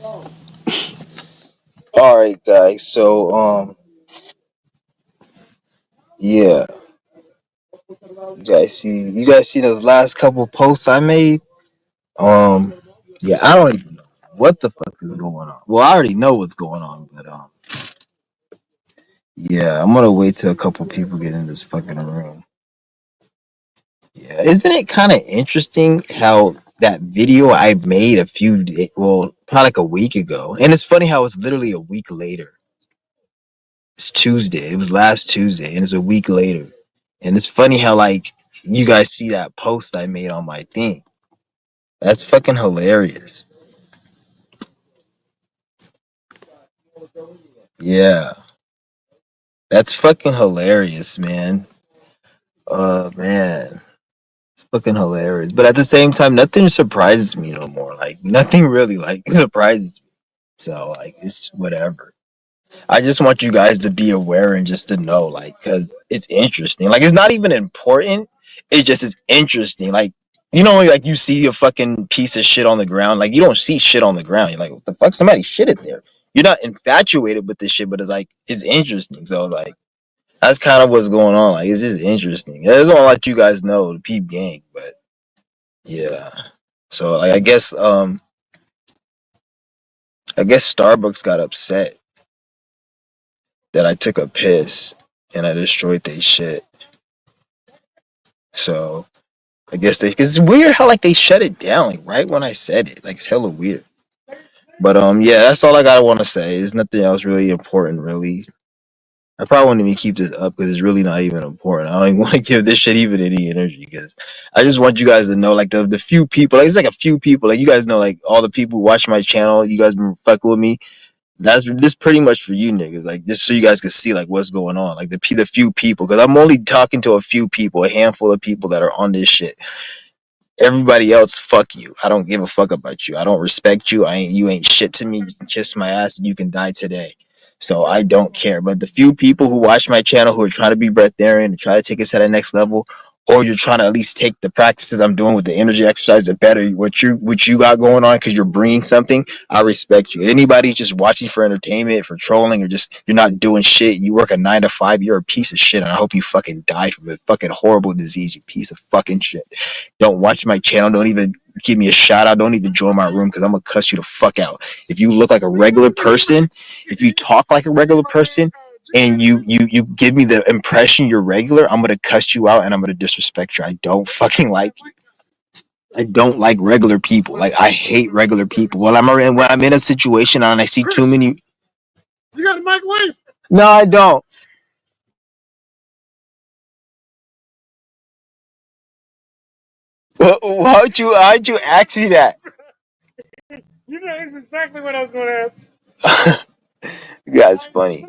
All right, guys. So, yeah, you guys see the last couple posts I made. Um, yeah, I don't even know what the fuck is going on. Well, I already know what's going on, but yeah, I'm gonna wait till a couple people get in this fucking room. Yeah, isn't it kind of interesting how that video I made probably like a week ago, and it's funny how it's literally a week later. It's Tuesday. It was last Tuesday, and it's a week later. And it's funny how like you guys see that post I made on my thing. That's fucking hilarious. Yeah, that's fucking hilarious, man. Man, it's fucking hilarious. But at the same time, nothing surprises me no more. Like nothing really like surprises me. So like it's whatever. I just want you guys to be aware and just to know, like, because it's interesting. Like, it's not even important. It just is interesting. Like, like you see a fucking piece of shit on the ground. Like, you don't see shit on the ground. You're like, what the fuck? Somebody shit it there. You're not infatuated with this shit, but it's like, it's interesting. So, like, that's kind of what's going on. Like, it's just interesting. I just want to let you guys know, the peep gang. But, yeah. So, like, I guess Starbucks got upset that I took a piss and I destroyed their shit. So I guess cause it's weird how like they shut it down like right when I said it. Like it's hella weird. But yeah, that's all I gotta want to say. There's nothing else really important, really. I probably won't even keep this up because it's really not even important. I don't even want to give this shit even any energy because I just want you guys to know, like the few people, like it's like a few people, like you guys know, like all the people who watch my channel, you guys been fucking with me. That's this pretty much for you niggas, like just so you guys can see like what's going on, like the few people, because I'm only talking to a few people, a handful of people that are on this shit. Everybody else, fuck you. I don't give a fuck about you. I don't respect you. You ain't shit to me. You can kiss my ass and you can die today. So I don't care. But the few people who watch my channel who are trying to be breatharian and try to take us to the next level, or you're trying to at least take the practices I'm doing with the energy exercise to better what you got going on because you're bringing something, I respect you. Anybody just watching for entertainment, for trolling, or just you're not doing shit, you work a 9 to 5, you're a piece of shit, and I hope you fucking die from a fucking horrible disease, you piece of fucking shit. Don't watch my channel. Don't even give me a shout out. Don't even join my room because I'm gonna cuss you the fuck out. If you look like a regular person, if you talk like a regular person, and you give me the impression you're regular, I'm gonna cuss you out and I'm gonna disrespect you. I don't fucking like you. I don't like regular people. Like I hate regular people. When I'm in a situation and I see too many. You got a microwave? No, I don't. Why'd you ask me that? You know, it's exactly what I was going to ask. You guys funny.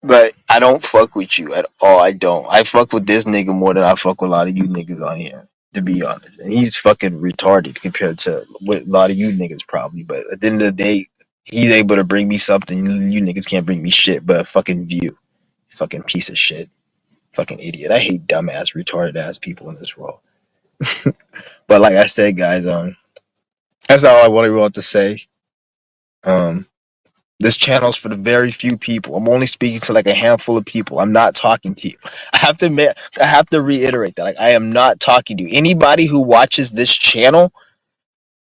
But I don't fuck with you at all. I don't. I fuck with this nigga more than I fuck with a lot of you niggas on here, to be honest. And he's fucking retarded compared to what a lot of you niggas probably. But at the end of the day, he's able to bring me something. You niggas can't bring me shit but a fucking view. Fucking piece of shit. Fucking idiot. I hate dumbass, retarded ass people in this world. But like I said, guys, that's all I really want to say. Um, This channel's for the very few people. I'm only speaking to like a handful of people. I'm not talking to you. I have to reiterate that. Like I am not talking to you. Anybody who watches this channel,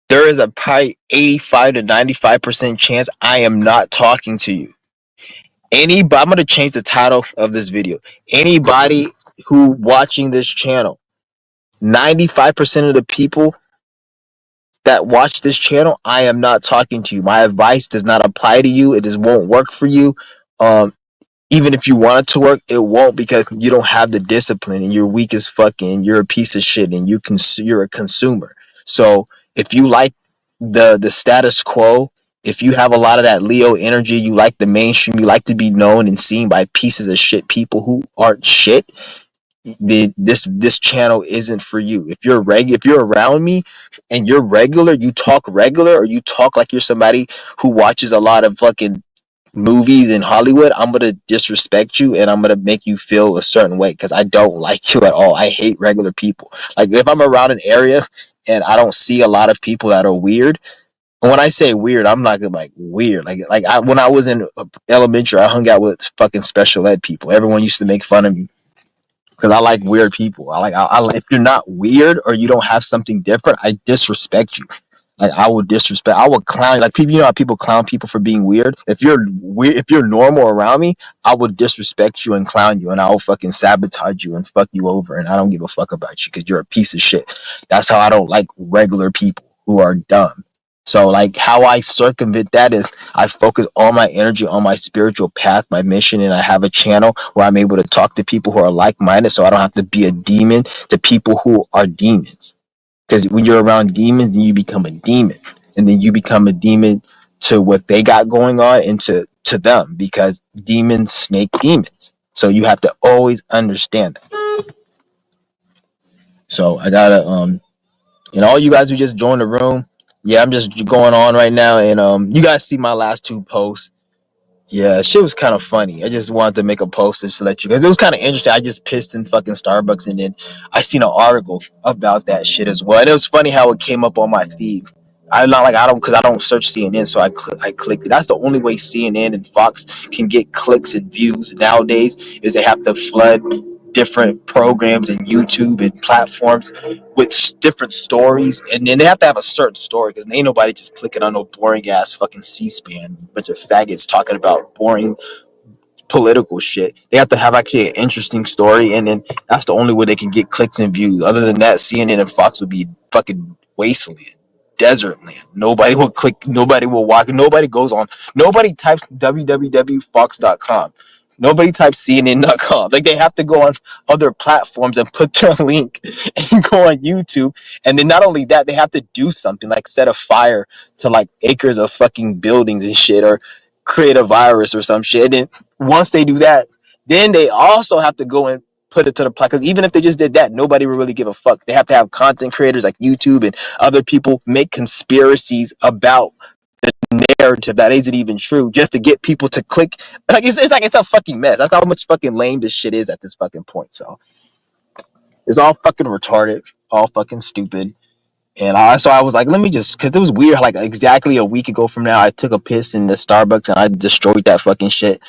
there is a probably 85 to 95% chance I am not talking to you. Anybody, I'm gonna change the title of this video. Anybody who watching this channel, 95% of the people that watch this channel, I am not talking to you. My advice does not apply to you. It just won't work for you. Even if you want it to work, it won't because you don't have the discipline and you're weak as fucking. You're a piece of shit and you're a consumer. So if you like the status quo, if you have a lot of that Leo energy, you like the mainstream, you like to be known and seen by pieces of shit people who aren't shit. This channel isn't for you. If you're around me and you're regular, you talk regular, or you talk like you're somebody who watches a lot of fucking movies in Hollywood, I'm gonna disrespect you and I'm gonna make you feel a certain way because I don't like you at all. I hate regular people. Like if I'm around an area and I don't see a lot of people that are weird, And when I say weird, I'm not like weird. When I was in elementary, I hung out with fucking special ed people. Everyone used to make fun of me because I like weird people. If you're not weird or you don't have something different, I disrespect you. Like I would disrespect, I would clown. Like people, you know how people clown people for being weird. If you're weird, if you're normal around me, I would disrespect you and clown you, and I will fucking sabotage you and fuck you over, and I don't give a fuck about you because you're a piece of shit. That's how I don't like regular people who are dumb. So like how I circumvent that is I focus all my energy on my spiritual path, my mission, and I have a channel where I'm able to talk to people who are like-minded, so I don't have to be a demon to people who are demons. Because when you're around demons, then you become a demon, and then you become a demon to what they got going on and to them, because demons snake demons. So you have to always understand that. So I gotta and all you guys who just joined the room, yeah, I'm just going on right now, and you guys see my last two posts. Yeah, shit was kind of funny. I just wanted to make a post just to let you guys. It was kind of interesting. I just pissed in fucking Starbucks, and then I seen an article about that shit as well. And it was funny how it came up on my feed. I'm not like I don't because I don't search CNN, so I clicked it. That's the only way CNN and Fox can get clicks and views nowadays is they have to flood different programs and YouTube and platforms with different stories, and then they have to have a certain story because ain't nobody just clicking on no boring ass fucking C-SPAN, bunch of faggots talking about boring political shit. They have to have actually an interesting story, and then that's the only way they can get clicks and views. Other than that, CNN and Fox would be fucking wasteland, desert land. Nobody will click, nobody will walk, nobody goes on, nobody types www.fox.com. Nobody types CNN.com. Like they have to go on other platforms and put their link and go on YouTube. And then not only that, they have to do something like set a fire to like acres of fucking buildings and shit, or create a virus or some shit. And then once they do that, then they also have to go and put it to the platform. Because even if they just did that, nobody would really give a fuck. They have to have content creators like YouTube and other people make conspiracies about narrative that isn't even true just to get people to click. Like it's like it's a fucking mess. That's how much fucking lame this shit is at this fucking point. So it's all fucking retarded, all fucking stupid. And I was like, let me just, because it was weird. Like exactly a week ago from now, I took a piss in the Starbucks and I destroyed that fucking shit.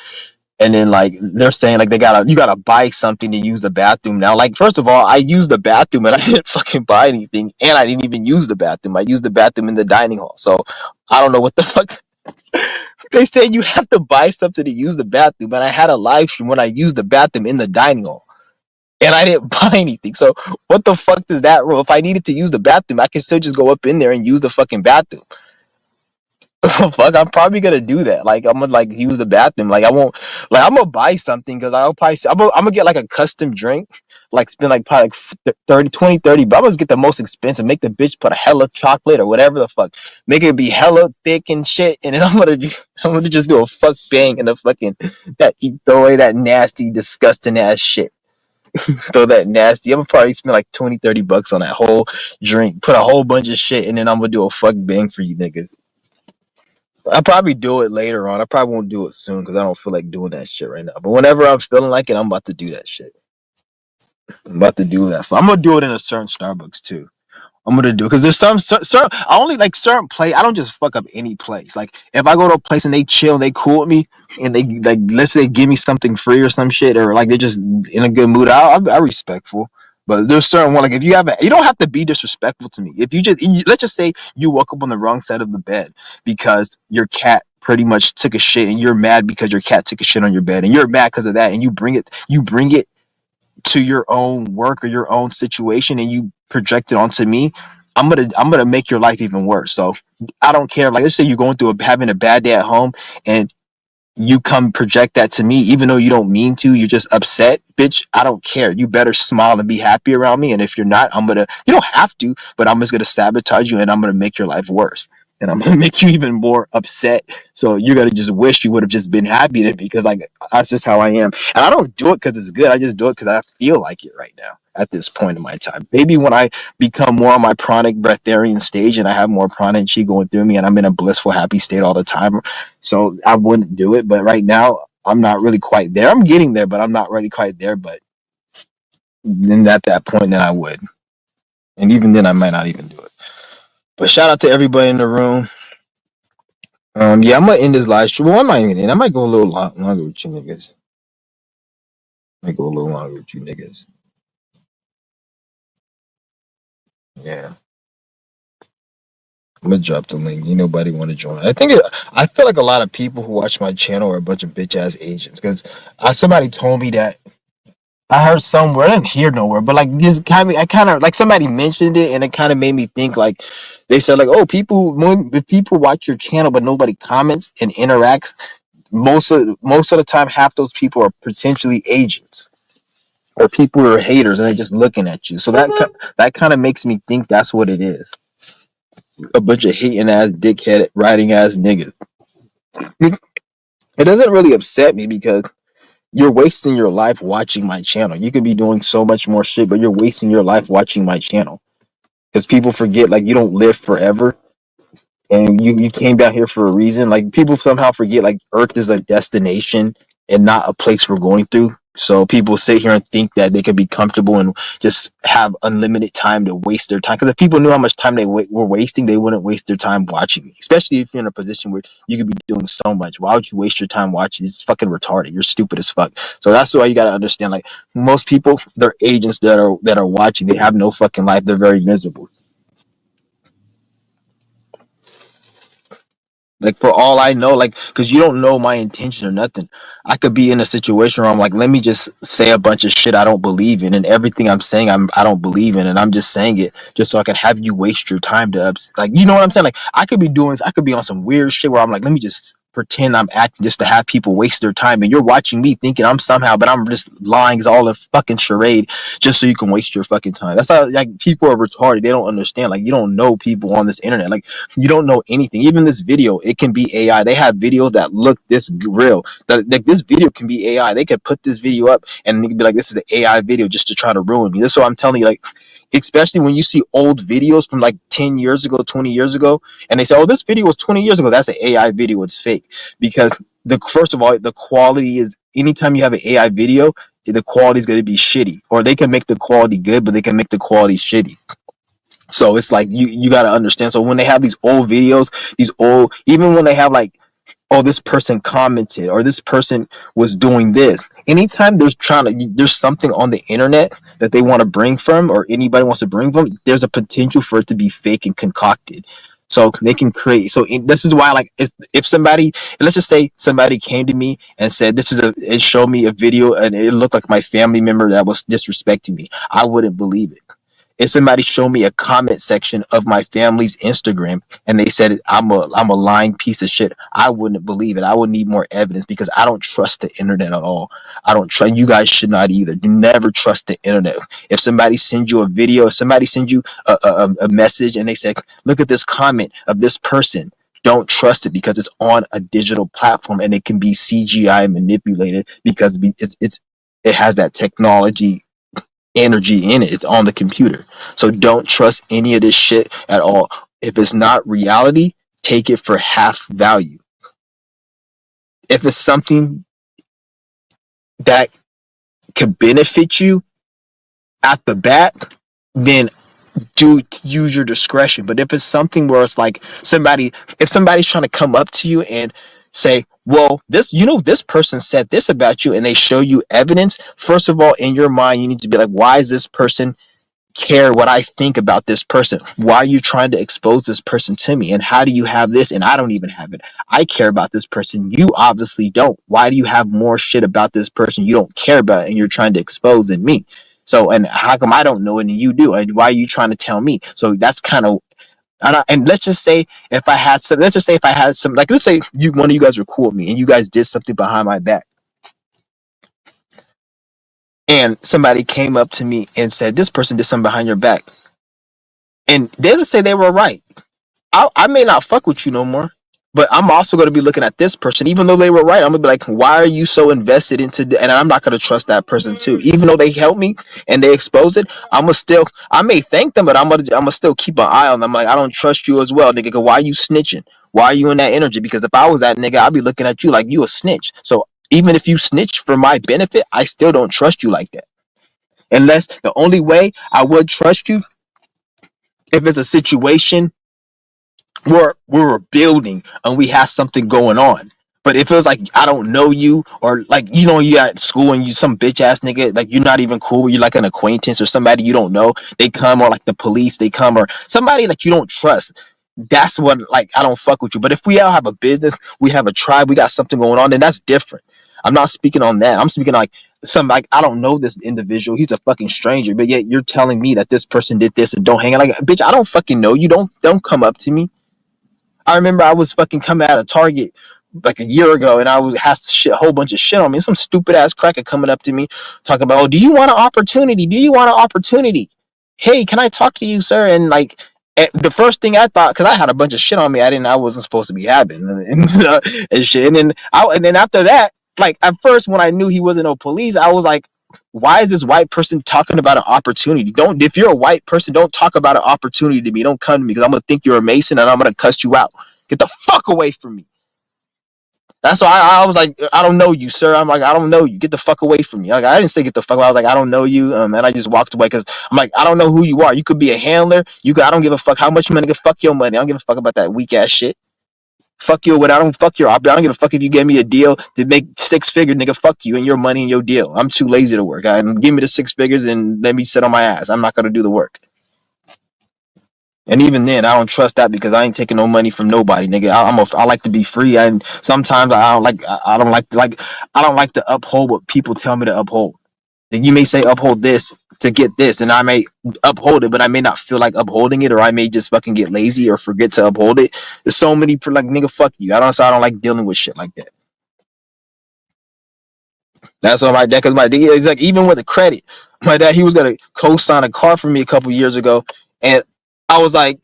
And then like they're saying like you gotta buy something to use the bathroom now. Like first of all, I used the bathroom and I didn't fucking buy anything, and I didn't even use the bathroom. I used the bathroom in the dining hall. So I don't know what the fuck. They said you have to buy something to use the bathroom, and I had a live stream when I used the bathroom in the dining hall, and I didn't buy anything. So what the fuck does that rule? If I needed to use the bathroom, I can still just go up in there and use the fucking bathroom. Fuck, I'm probably gonna do that. Like, I'm gonna like use the bathroom. Like, I won't. Like, I'm gonna buy something because I'll probably. I'm gonna get like a custom drink. Like, spend like probably like 30, 20, 30. But I'm gonna get the most expensive. Make the bitch put a hella chocolate or whatever the fuck. Make it be hella thick and shit. And then I'm gonna just do a fuck bang and a fucking throw away that nasty, disgusting ass shit. Throw that nasty. I'm gonna probably spend like 20, 30 bucks on that whole drink. Put a whole bunch of shit, and then I'm gonna do a fuck bang for you niggas. I'll probably do it later on. I probably won't do it soon because I don't feel like doing that shit right now. But whenever I'm feeling like it, I'm about to do that shit. I'm about to do that. I'm gonna do it in a certain Starbucks too. I'm gonna do it because there's some certain. I only like certain place. I don't just fuck up any place. Like if I go to a place and they chill, and they cool with me, and they like let's say give me something free or some shit, or like they're just in a good mood. I respectful. But there's certain one like if you haven't, you don't have to be disrespectful to me. If you just let's just say you woke up on the wrong side of the bed because your cat pretty much took a shit, and you're mad because your cat took a shit on your bed, and you're mad because of that, and you bring it to your own work or your own situation and you project it onto me, I'm gonna make your life even worse. So I don't care. Like let's say you're going through having a bad day at home, and you come project that to me, even though you don't mean to, you're just upset, bitch. I don't care. You better smile and be happy around me. And if you're not, you don't have to, but I'm just gonna sabotage you and I'm gonna make your life worse. And I'm gonna make you even more upset. So you're gonna just wish you would have just been happy to because like that's just how I am. And I don't do it because it's good. I just do it because I feel like it right now at this point in my time. Maybe when I become more on my pranic breatharian stage and I have more prana and chi going through me and I'm in a blissful, happy state all the time, so I wouldn't do it. But right now, I'm not really quite there. I'm getting there, but I'm not really quite there. But then at that point, then I would. And even then, I might not even do it. But shout out to everybody in the room. Yeah, I'm gonna end this live stream. Well, I might even end. I might go a little longer with you niggas. I might go a little longer with you niggas. Yeah. I'm gonna drop the link. Ain't nobody want to join. I feel like a lot of people who watch my channel are a bunch of bitch ass Asians. Because somebody told me that I heard somewhere. I didn't hear nowhere, but like this I kind of like somebody mentioned it, and it kind of made me think. Like they said, like, oh, if people watch your channel but nobody comments and interacts, most of the time, half those people are potentially Asians or people who are haters, and they're just looking at you. So that kind of makes me think that's what it is. A bunch of hating ass, dickhead, writing ass niggas. It doesn't really upset me because you're wasting your life watching my channel. You could be doing so much more shit, but you're wasting your life watching my channel. Because people forget, like, you don't live forever. And you came down here for a reason. Like, people somehow forget, like, Earth is a destination and not a place we're going through. So people sit here and think that they could be comfortable and just have unlimited time to waste their time. Because if people knew how much time they were wasting, they wouldn't waste their time watching me. Especially if you're in a position where you could be doing so much. Why would you waste your time watching? It's fucking retarded. You're stupid as fuck. So that's why you gotta understand. Like, most people, they're agents that are watching. They have no fucking life. They're very miserable. Like, for all I know, like, because you don't know my intention or nothing. I could be in a situation where I'm like, let me just say a bunch of shit I don't believe in, and everything I'm saying I don't believe in, and I'm just saying it just so I can have you waste your time to like, you know what I'm saying? Like, I could be on some weird shit where I'm like, let me just pretend I'm acting just to have people waste their time, and you're watching me thinking I'm somehow, but I'm just lying. It's all a fucking charade just so you can waste your fucking time. That's how, like, people are retarded. They don't understand. Like, you don't know people on this internet. Like, you don't know anything. Even this video, it can be AI. They have videos that look this real. That, like, this video can be AI. They could put this video up and they could be like, this is an AI video just to try to ruin me. This is what I'm telling you. Like, especially when you see old videos from like 10 years ago, 20 years ago, and they say, oh, this video was 20 years ago. That's an AI video. It's fake. Because first of all, the quality is, anytime you have an AI video, the quality is going to be shitty. Or they can make the quality good, but they can make the quality shitty. So it's like you got to understand. So when they have these old videos, even when they have like, oh, this person commented or this person was doing this. Anytime there's something on the internet that they want to bring from, or anybody wants to bring from, there's a potential for it to be fake and concocted. So they can create. This is why, like, if somebody, let's just say somebody came to me and said, and showed me a video and it looked like my family member that was disrespecting me, I wouldn't believe it. If somebody showed me a comment section of my family's Instagram and they said I'm a lying piece of shit, I wouldn't believe it. I would need more evidence because I don't trust the internet at all. I don't trust. You guys should not either. You never trust the internet. If somebody sends you a video, if somebody sends you a message and they say, look at this comment of this person, don't trust it because it's on a digital platform and it can be CGI manipulated because it has that technology energy in it. It's on the computer. So don't trust any of this shit at all. If it's not reality, take it for half value. If it's something that could benefit you at the bat, then do use your discretion. But if it's something where it's like if somebody's trying to come up to you and say, well, this person said this about you, and they show you evidence, first of all, in your mind, you need to be like, why is this person care what I think about this person? Why are you trying to expose this person to me? And how do you have this and I don't even have it? I care about this person. You obviously don't. Why do you have more shit about this person you don't care about and you're trying to expose in me? So, and how come I don't know it and you do? And why are you trying to tell me? So that's kind of, and let's just say if I had some, like, let's say one of you guys are cool with me and you guys did something behind my back, and somebody came up to me and said, this person did something behind your back. And they would say they were right. I may not fuck with you no more, but I'm also going to be looking at this person, even though they were right. I'm gonna be like, why are you so invested into? And I'm not going to trust that person too, even though they helped me and they exposed it. I may thank them, but I'm gonna still keep an eye on them. Like, I don't trust you as well, nigga. 'Cause why are you snitching? Why are you in that energy? Because if I was that nigga, I'd be looking at you like you a snitch. So even if you snitch for my benefit, I still don't trust you like that. Unless the only way I would trust you if it's a situation we're building and we have something going on. But it feels like I don't know you, or like you at school and you some bitch ass nigga, like you're not even cool. You're like an acquaintance or somebody you don't know. They come, or like the police, they come, or somebody like you don't trust. That's what, like, I don't fuck with you. But if we all have a business, we have a tribe, we got something going on, then that's different. I'm not speaking on that. I'm speaking like some, like, I don't know this individual. He's a fucking stranger, but yet you're telling me that this person did this and don't hang out. Like, bitch, I don't fucking know you. Don't come up to me. I remember I was fucking coming out of Target like a year ago, and I was has shit, a whole bunch of shit on me. Some stupid ass cracker coming up to me, talking about, "Oh, do you want an opportunity? Do you want an opportunity? Hey, can I talk to you, sir?" And like, the first thing I thought, because I had a bunch of shit on me, I wasn't supposed to be having, and shit. And then after that, like at first when I knew he wasn't no police, I was like, why is this white person talking about an opportunity? Don't, if you're a white person, don't talk about an opportunity to me. Don't come to me because I'm gonna think you're a Mason and I'm gonna cuss you out. Get the fuck away from me. That's why I was like, I don't know you, sir. I'm like, I don't know you. Get the fuck away from me. Like, I didn't say get the fuck away. I was like, I don't know you. And I just walked away because I'm like, I don't know who you are. You could be a handler. I don't give a fuck how much money. Fuck your money. I don't give a fuck about that weak ass shit. Fuck you. What I don't fuck your op. I don't give a fuck if you gave me a deal to make 6 figures, nigga. Fuck you and your money and your deal. I'm too lazy to work. Give me the 6 figures and let me sit on my ass. I'm not gonna do the work. And even then, I don't trust that because I ain't taking no money from nobody, nigga. I like to be free, and sometimes I don't like to uphold what people tell me to uphold. And you may say uphold this to get this, and I may uphold it, but I may not feel like upholding it, or I may just fucking get lazy or forget to uphold it. There's so many like, nigga, fuck you. I don't like dealing with shit like that. That's why my dad, because my dad, it's like even with the credit, my dad, he was gonna co-sign a car for me a couple years ago, and I was like,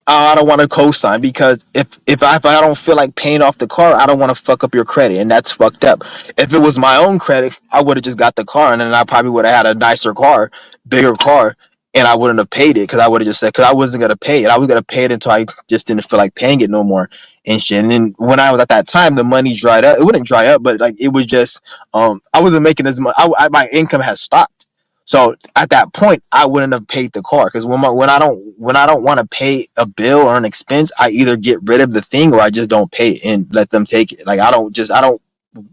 I don't want to co-sign because if I don't feel like paying off the car, I don't want to fuck up your credit, and that's fucked up. If it was my own credit, I would have just got the car, and then I probably would have had a nicer car, bigger car, and I wouldn't have paid it because I would have just said, because I wasn't gonna pay it. I was gonna pay it until I just didn't feel like paying it no more and shit. And then when I was at that time, the money dried up. It wouldn't dry up, but like it was just I wasn't making as much. My income has stopped. So at that point, I wouldn't have paid the car because when I don't want to pay a bill or an expense, I either get rid of the thing or I just don't pay it and let them take it. Like I don't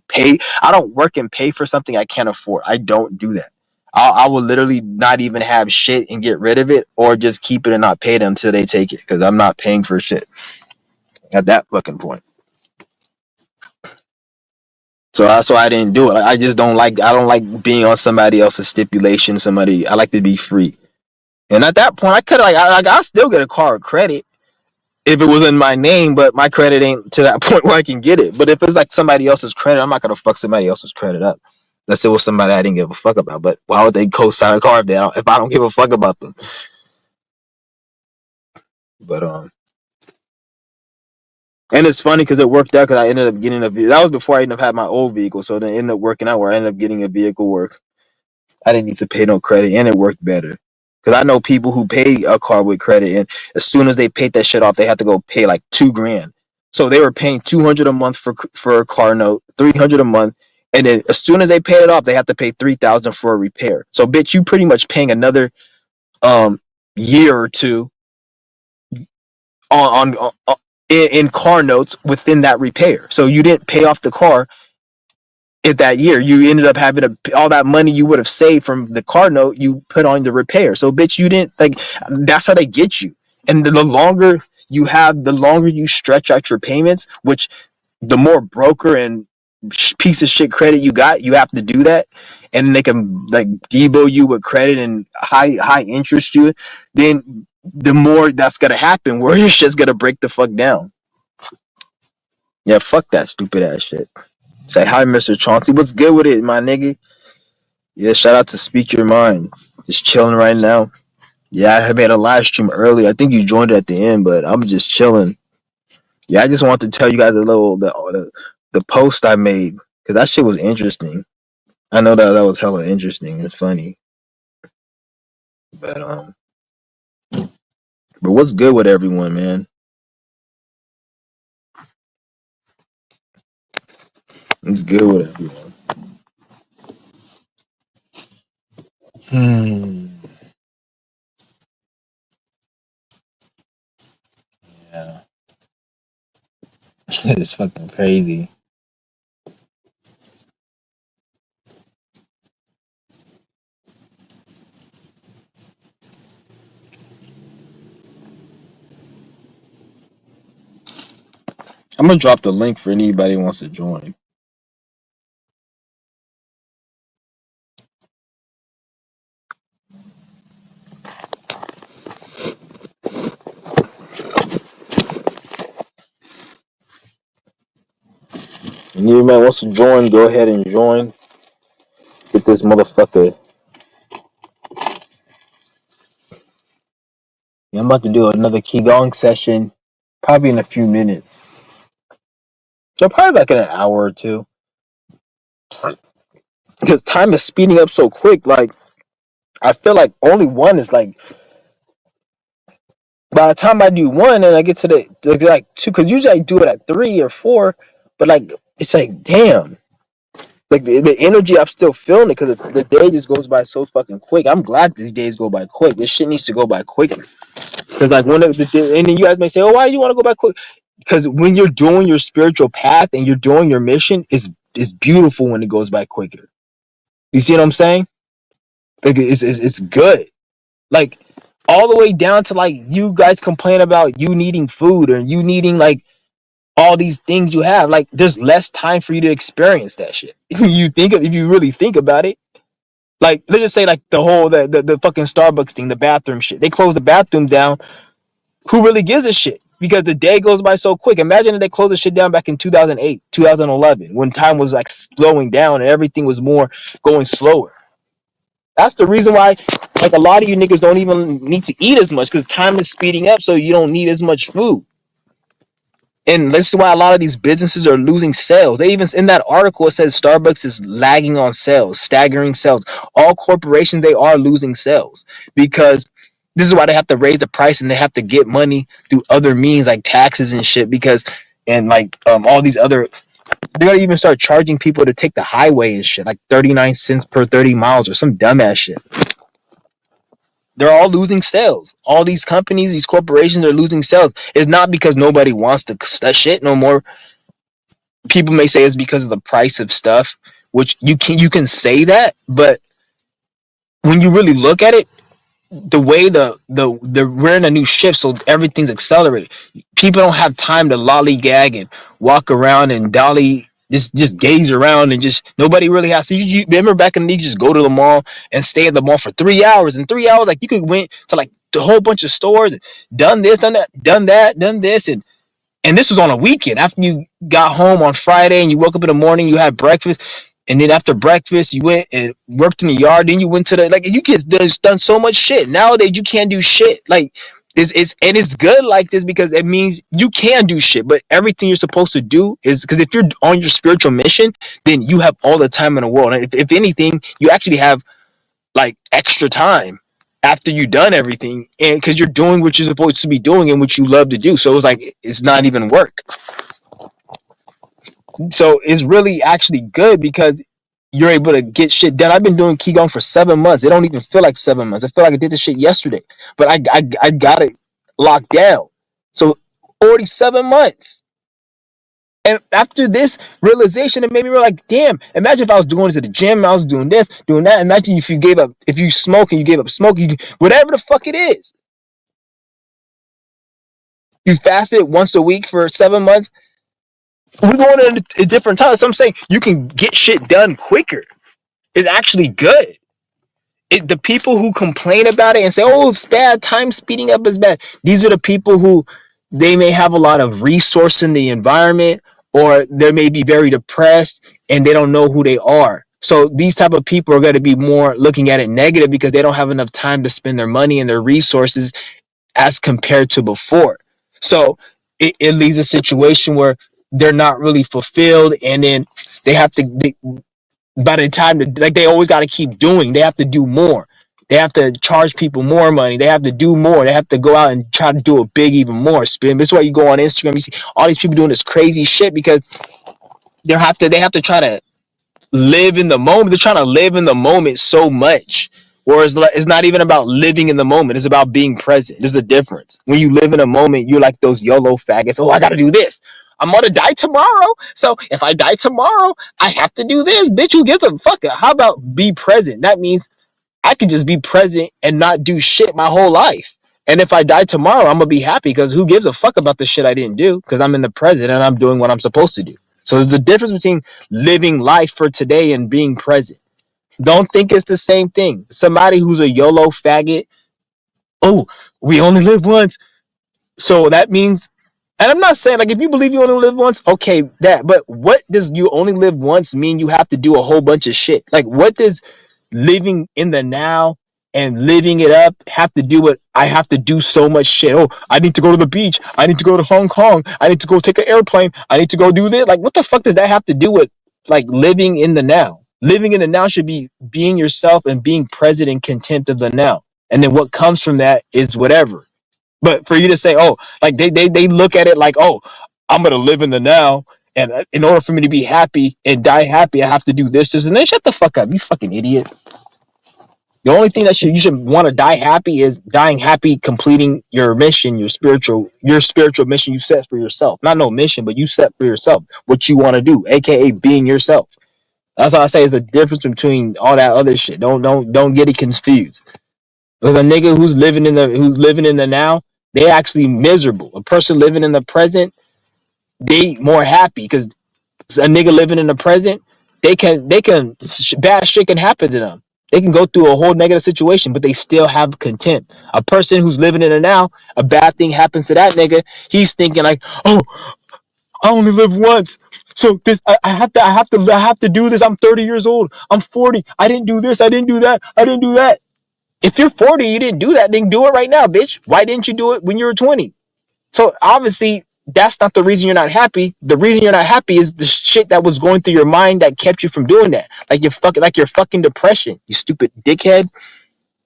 pay. I don't work and pay for something I can't afford. I don't do that. I will literally not even have shit and get rid of it, or just keep it and not pay it until they take it because I'm not paying for shit at that fucking point. So that's why I didn't do it. Like, I don't like being on somebody else's stipulation. I like to be free. And at that point, I could I still get a car of credit if it was in my name, but my credit ain't to that point where I can get it. But if it's like somebody else's credit, I'm not gonna fuck somebody else's credit up. Unless it was somebody I didn't give a fuck about. But why would they co-sign a car if I don't give a fuck about them? But and it's funny because it worked out because I ended up getting that was before I ended up had my old vehicle, so then it ended up working out where I ended up getting a vehicle work. I didn't need to pay no credit, and it worked better. Because I know people who pay a car with credit, and as soon as they paid that shit off, they had to go pay like $2,000. So they were paying $200 a month for a car note, $300 a month, and then as soon as they paid it off, they had to pay $3,000 for a repair. So bitch, you pretty much paying another um year or two on in car notes within that repair. So you didn't pay off the car in that year. You ended up having all that money you would have saved from the car note you put on the repair. So bitch, you didn't like. That's how they get you. And the longer you have, the longer you stretch out your payments, which the more broker and piece of shit credit you got, you have to do that, and they can like debo you with credit and high interest you. Then the more that's gonna happen, where your shit's gonna break the fuck down. Yeah, fuck that stupid ass shit. Say hi, Mr. Chauncey. What's good with it, my nigga? Yeah, shout out to Speak Your Mind. Just chilling right now. Yeah, I made a live stream early. I think you joined it at the end, but I'm just chilling. Yeah, I just want to tell you guys the post I made because that shit was interesting. I know that was hella interesting and funny, but what's good with everyone, man? What's good with everyone? Hmm. Yeah. It's fucking crazy. I'm gonna drop the link for anybody who wants to join. If anybody wants to join, go ahead and join. Get this motherfucker. Yeah, I'm about to do another Qigong session, probably in a few minutes. So probably like in an hour or two. Because time is speeding up so quick. Like I feel like only one is like by the time I do one and I get to the like two, because usually I do it at 3 or 4, but like it's like damn, like the energy I'm still feeling it because the day just goes by so fucking quick. I'm glad these days go by quick. This shit needs to go by quicker. Because like when and then you guys may say, oh, why do you want to go by quick? Because when you're doing your spiritual path and you're doing your mission, it's beautiful when it goes by quicker. You see what I'm saying? Like it's good. Like all the way down to like you guys complain about you needing food or you needing like all these things you have. Like there's less time for you to experience that shit. You think if you really think about it. Like let's just say like the whole the fucking Starbucks thing, the bathroom shit. They closed the bathroom down. Who really gives a shit? Because the day goes by so quick. Imagine if they closed the shit down back in 2008, 2011, when time was like slowing down and everything was more going slower. That's the reason why, like, a lot of you niggas don't even need to eat as much because time is speeding up, so you don't need as much food. And this is why a lot of these businesses are losing sales. They even in that article it says Starbucks is lagging on sales, staggering sales. All corporations they are losing sales because this is why they have to raise the price and they have to get money through other means like taxes and shit. Because and like all these other they're gonna even start charging people to take the highway and shit, like 39 cents per 30 miles or some dumbass shit. They're all losing sales. All these companies, these corporations are losing sales. It's not because nobody wants that shit no more. People may say it's because of the price of stuff, which you can say that, but when you really look at it, the way the we're in a new shift, so everything's accelerated. People don't have time to lollygag and walk around and dolly just gaze around and just nobody really has to. You remember back in the day, you just go to the mall and stay at the mall for 3 hours. In 3 hours, like you could went to like a whole bunch of stores, and done this, done that, done that, done this, and this was on a weekend. After you got home on Friday and you woke up in the morning, you had breakfast, and then after breakfast, you went and worked in the yard. Then you went to the like you get done so much shit. Nowadays, you can't do shit. Like it's good like this because it means you can do shit. But everything you're supposed to do is because if you're on your spiritual mission, then you have all the time in the world. And if anything, you actually have like extra time after you done everything and because you're doing what you're supposed to be doing and what you love to do, so it's like it's not even work. So it's really actually good because you're able to get shit done. I've been doing Qigong for 7 months. It don't even feel like 7 months. I feel like I did this shit yesterday, but I got it locked down. So already 7 months. And after this realization, it made me realize, like, damn, imagine if I was going to the gym, I was doing this, doing that. Imagine if you gave up, if you smoke and you gave up smoking, whatever the fuck it is. You fasted once a week for 7 months. We're going in a different time. So I'm saying you can get shit done quicker. It's actually good. The people who complain about it and say, "Oh, it's bad. Time speeding up is bad." These are the people who they may have a lot of resource in the environment, or they may be very depressed and they don't know who they are. So these type of people are going to be more looking at it negative because they don't have enough time to spend their money and their resources as compared to before. So it leaves a situation where they're not really fulfilled, and then they have to by the time that like they always got to keep doing, they have to do more. They have to charge people more money. They have to do more. They have to go out and try to do it big even more. Spin. That's why you go on Instagram, you see all these people doing this crazy shit because they have to try to live in the moment. They're trying to live in the moment so much. Whereas it's not even about living in the moment. It's about being present. There's a difference. When you live in a moment, you're like those YOLO faggots. Oh, I got to do this. I'm gonna die tomorrow. So if I die tomorrow, I have to do this. Bitch, who gives a fuck? How about be present? That means I could just be present and not do shit my whole life. And if I die tomorrow, I'm gonna be happy because who gives a fuck about the shit I didn't do? Because I'm in the present and I'm doing what I'm supposed to do. So there's a difference between living life for today and being present. Don't think it's the same thing. Somebody who's a YOLO faggot, oh, we only live once. So that means, and I'm not saying like if you believe you only live once, okay, that. But what does you only live once mean? You have to do a whole bunch of shit. Like what does living in the now and living it up have to do with? I have to do so much shit. Oh, I need to go to the beach. I need to go to Hong Kong. I need to go take an airplane. I need to go do this. Like what the fuck does that have to do with like living in the now? Living in the now should be being yourself and being present and content of the now. And then what comes from that is whatever. But for you to say, oh, like they look at it like, oh, I'm gonna live in the now, and in order for me to be happy and die happy, I have to do this, and then shut the fuck up, you fucking idiot. The only thing that you should want to die happy is dying happy, completing your mission, your spiritual mission you set for yourself. Not no mission, but you set for yourself what you want to do, aka being yourself. That's all I say is the difference between all that other shit. Don't get it confused. Because a nigga who's living in the now, they actually miserable. A person living in the present, they more happy because a nigga living in the present, they can bad shit can happen to them. They can go through a whole negative situation, but they still have content. A person who's living in the now, a bad thing happens to that nigga. He's thinking like, oh, I only live once. So this I have to do this. I'm 30 years old. I'm 40. I didn't do this. I didn't do that. I didn't do that. If you're 40, you didn't do that, then do it right now, bitch. Why didn't you do it when you were 20? So obviously, that's not the reason you're not happy. The reason you're not happy is the shit that was going through your mind that kept you from doing that. Like your fucking depression, you stupid dickhead,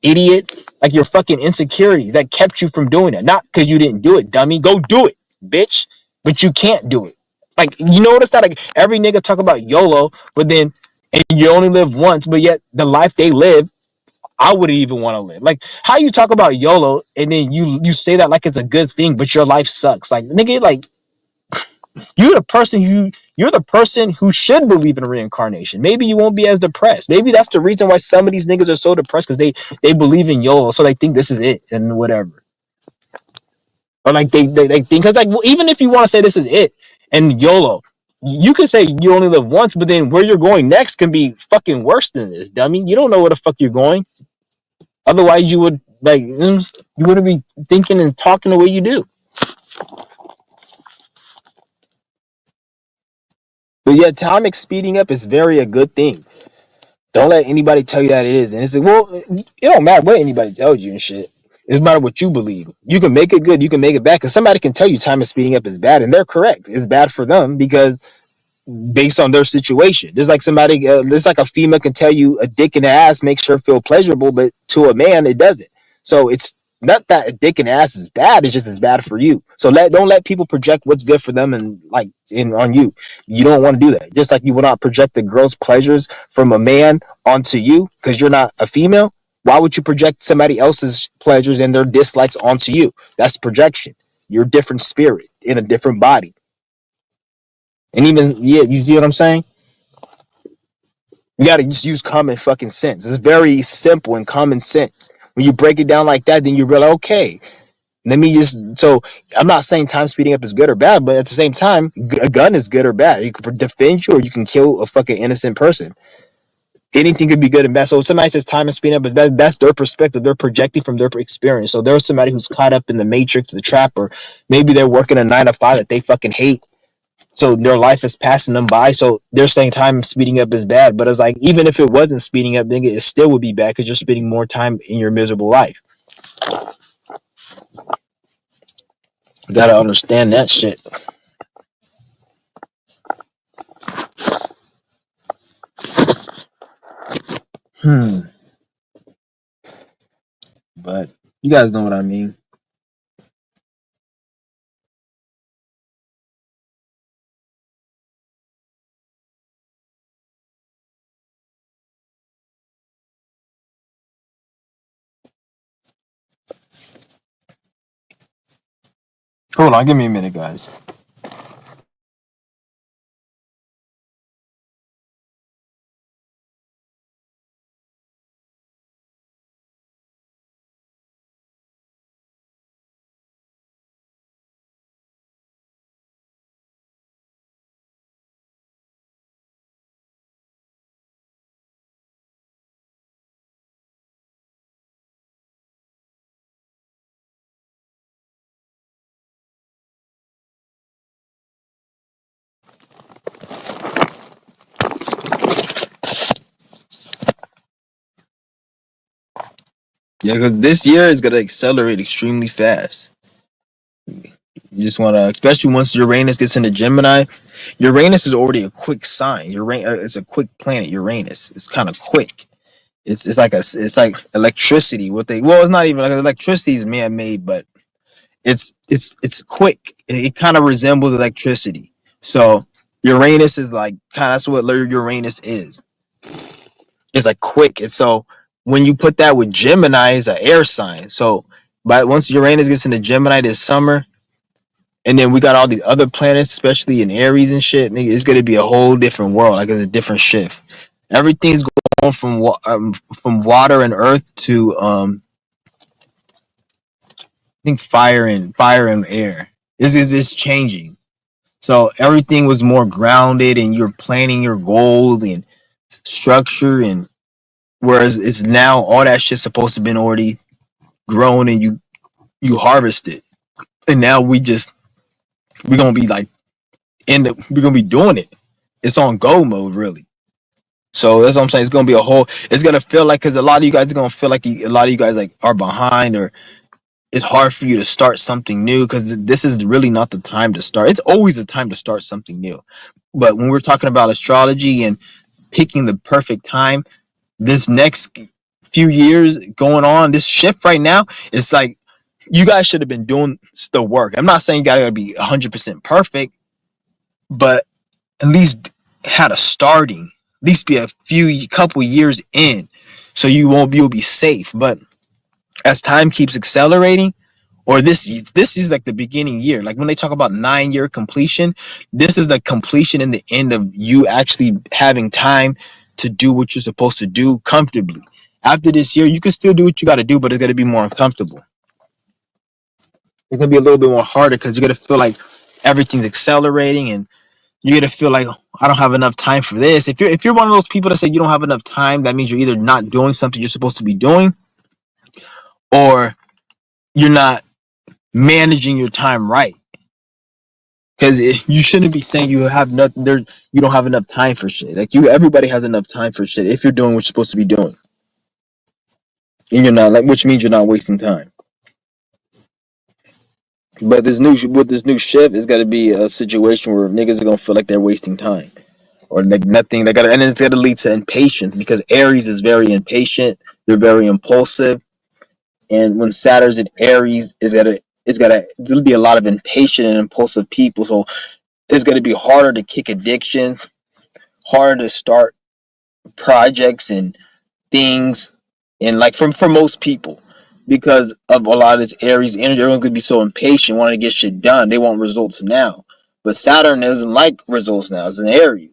idiot. Like your fucking insecurities that kept you from doing that. Not because you didn't do it, dummy. Go do it, bitch. But you can't do it. Like, you notice that like every nigga talk about YOLO, but then and you only live once, but yet the life they live I wouldn't even want to live. Like how you talk about YOLO and then you say that like it's a good thing, but your life sucks. Like nigga, like you're the person who should believe in reincarnation. Maybe you won't be as depressed. Maybe that's the reason why some of these niggas are so depressed because they believe in YOLO, so they think this is it and whatever. Or like they think because like well, even if you want to say this is it and YOLO, you can say you only live once, but then where you're going next can be fucking worse than this, dummy. You don't know where the fuck you're going. Otherwise, you would like you wouldn't be thinking and talking the way you do. But yeah, time speeding up is very a good thing. Don't let anybody tell you that it is. And it's like, well, it don't matter what anybody tells you and shit. It's matter what you believe. You can make it good, you can make it bad. Because somebody can tell you time is speeding up is bad, and they're correct. It's bad for them because based on their situation. There's like a female can tell you a dick in the ass makes her feel pleasurable, but to a man it doesn't. So it's not that a dick in the ass is bad; it's just as bad for you. So don't let people project what's good for them and like in on you. You don't want to do that. Just like you will not project the girl's pleasures from a man onto you because you're not a female. Why would you project somebody else's pleasures and their dislikes onto you? That's projection. You're a different spirit in a different body. And even yeah, you see what I'm saying? You gotta just use common fucking sense. It's very simple and common sense. When you break it down like that, then you realize, okay, let me just. So I'm not saying time speeding up is good or bad, but at the same time, a gun is good or bad. It can defend you, or you can kill a fucking innocent person. Anything could be good and bad. So if somebody says time is speeding up, is that's their perspective. They're projecting from their experience. So there's somebody who's caught up in the matrix, the trap, or maybe they're working a 9 to 5 that they fucking hate, so their life is passing them by. So they're saying time speeding up is bad. But it's like, even if it wasn't speeding up, then it still would be bad because you're spending more time in your miserable life. You gotta understand that shit. Hmm. But you guys know what I mean. Hold on, give me a minute, guys. Yeah, because this year is gonna accelerate extremely fast. You just want to, especially once Uranus gets into Gemini. Uranus is already a quick sign. Uranus, it's a quick planet. Uranus, it's kind of quick. It's like electricity. What they well, it's not even like electricity is man made, but it's quick. It kind of resembles electricity. So Uranus is like kind of that's what Uranus is. It's like quick. And so when you put that with Gemini, it's an air sign. So but once Uranus gets into Gemini this summer, and then we got all these other planets, especially in Aries and shit. Nigga, it's gonna be a whole different world. Like it's a different shift. Everything's going from water and earth to I think fire and air. This is changing. So everything was more grounded, and you're planning your goals and structure, and whereas it's now all that shit's supposed to been already grown, and you harvest it, and now we're gonna be like we're gonna be doing it. It's on go mode, really. So that's what I'm saying. It's gonna be a whole. It's gonna feel like because a lot of you guys are gonna feel like a lot of you guys like are behind, or it's hard for you to start something new because this is really not the time to start. It's always the time to start something new. But when we're talking about astrology and picking the perfect time, this next few years going on, this shift right now, it's like you guys should have been doing the work. I'm not saying you gotta be 100% perfect, but at least had a starting, at least be a few couple years in, so you'll be safe. But as time keeps accelerating, or this is like the beginning year, like when they talk about 9-year completion, this is the completion and the end of you actually having time to do what you're supposed to do comfortably. After this year, you can still do what you got to do, but it's going to be more uncomfortable. It's going to be a little bit more harder because you're going to feel like everything's accelerating, and you're gonna feel like, oh, I don't have enough time for this. If you're one of those people that say you don't have enough time, that means you're either not doing something you're supposed to be doing, or you're not managing your time right. Because you shouldn't be saying you have nothing there. You don't have enough time for shit. Like everybody has enough time for shit if you're doing what you're supposed to be doing, and you're not. Like, which means you're not wasting time. But this new shift is gonna be a situation where niggas are gonna feel like they're wasting time, or like nothing. And it's gonna lead to impatience because Aries is very impatient. They're very impulsive, and when Saturn's in Aries, there'll be a lot of impatient and impulsive people. So it's gonna be harder to kick addictions, harder to start projects and things, and like from for most people. Because of a lot of this Aries energy, everyone's gonna be so impatient, wanting to get shit done. They want results now. But Saturn doesn't like results now. It's an Aries.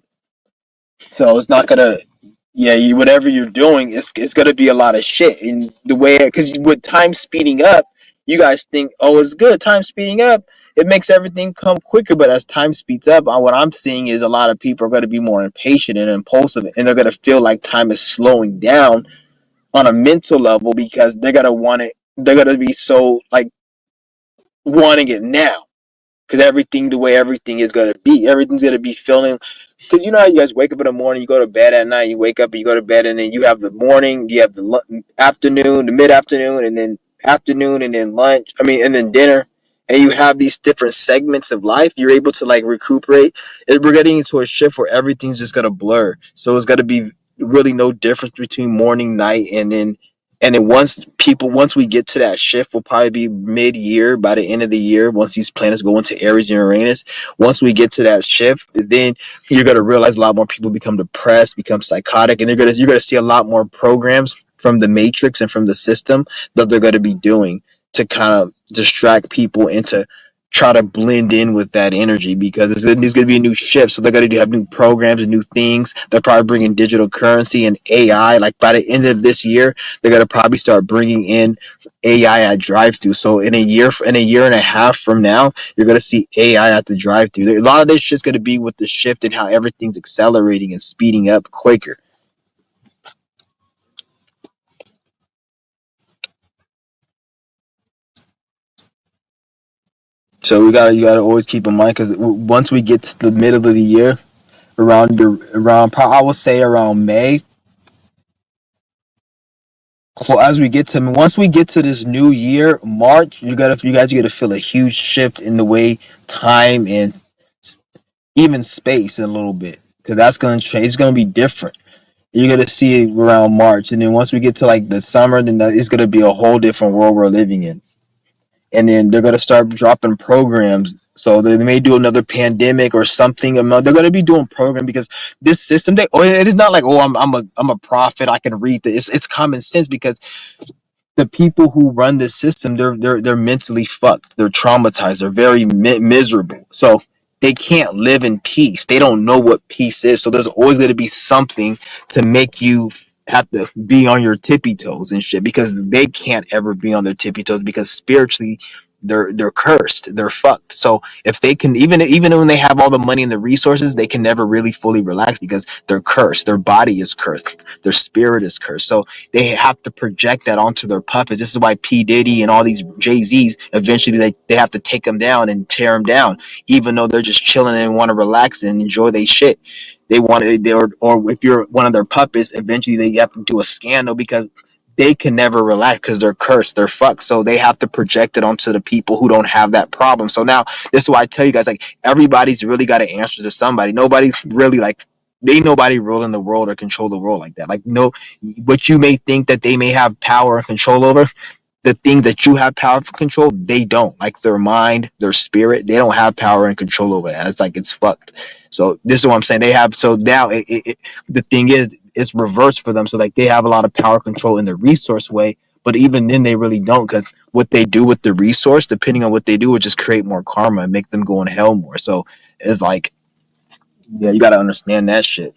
So it's not gonna, yeah, whatever you're doing, it's gonna be a lot of shit. And the way, because with time speeding up, you guys think, oh, it's good. Time speeding up, it makes everything come quicker. But as time speeds up, what I'm seeing is a lot of people are gonna be more impatient and impulsive, and they're gonna feel like time is slowing down on a mental level because they're gonna want it. They're gonna be so like wanting it now because everything the way everything is gonna be, everything's gonna be feeling. Because you know how you guys wake up in the morning, you go to bed at night, you wake up and you go to bed, and then you have the morning, you have the afternoon, the mid afternoon, and then afternoon, and then lunch. I mean, and then dinner, and you have these different segments of life. You're able to like recuperate. We're getting into a shift where everything's just gonna blur. So it's gonna be really no difference between morning, night, and then once we get to that shift, will probably be mid year by the end of the year. Once these planets go into Aries and Uranus, once we get to that shift, then you're gonna realize a lot more people become depressed, become psychotic, and you're gonna see a lot more programs from the matrix and from the system that they're gonna be doing to kind of distract people and to try to blend in with that energy because there's going to be a new shift. So they're going to have new programs and new things. They're probably bringing digital currency and AI. Like by the end of this year, they're going to probably start bringing in AI at drive-through. So in a year and a half from now, you're going to see AI at the drive-through. A lot of this shit's going to be with the shift and how everything's accelerating and speeding up quicker. So you gotta always keep in mind because once we get to the middle of the year, around I would say around May, Well, as we get to once we get to this new year, March, you guys are gonna feel a huge shift in the way time and even space in a little bit because that's gonna change. It's gonna be different. You're gonna see it around March, and then once we get to like the summer, then it's gonna be a whole different world we're living in. And then they're gonna start dropping programs. So they may do another pandemic or something. They're gonna be doing program because this system. It is not like I'm a prophet. I can read this. It's common sense because the people who run this system, they're mentally fucked. They're traumatized. They're very miserable. So they can't live in peace. They don't know what peace is. So there's always going to be something to make you have to be on your tippy toes and shit because they can't ever be on their tippy toes because spiritually they're cursed. They're fucked. So if they can even when they have all the money and the resources, they can never really fully relax because they're cursed. Their body is cursed. Their spirit is cursed. So they have to project that onto their puppets. This is why P. Diddy and all these Jay-Z's eventually they have to take them down and tear them down, even though they're just chilling and want to relax and enjoy their shit. They want to, or if you're one of their puppets, eventually they have to do a scandal because they can never relax because they're cursed, they're fucked. So they have to project it onto the people who don't have that problem. So now this is why I tell you guys, like everybody's really got to answer to somebody. Nobody's really like they nobody ruling the world or control the world like that. Like no, what you may think that they may have power and control over, the things that you have power for control, they don't. Like their mind, their spirit, they don't have power and control over that. It's like it's fucked. So this is what I'm saying. They have so now the thing is it's reversed for them. So like they have a lot of power control in the resource way, but even then they really don't because what they do with the resource, depending on what they do, would just create more karma and make them go in hell more. So it's like yeah, you got to understand that shit.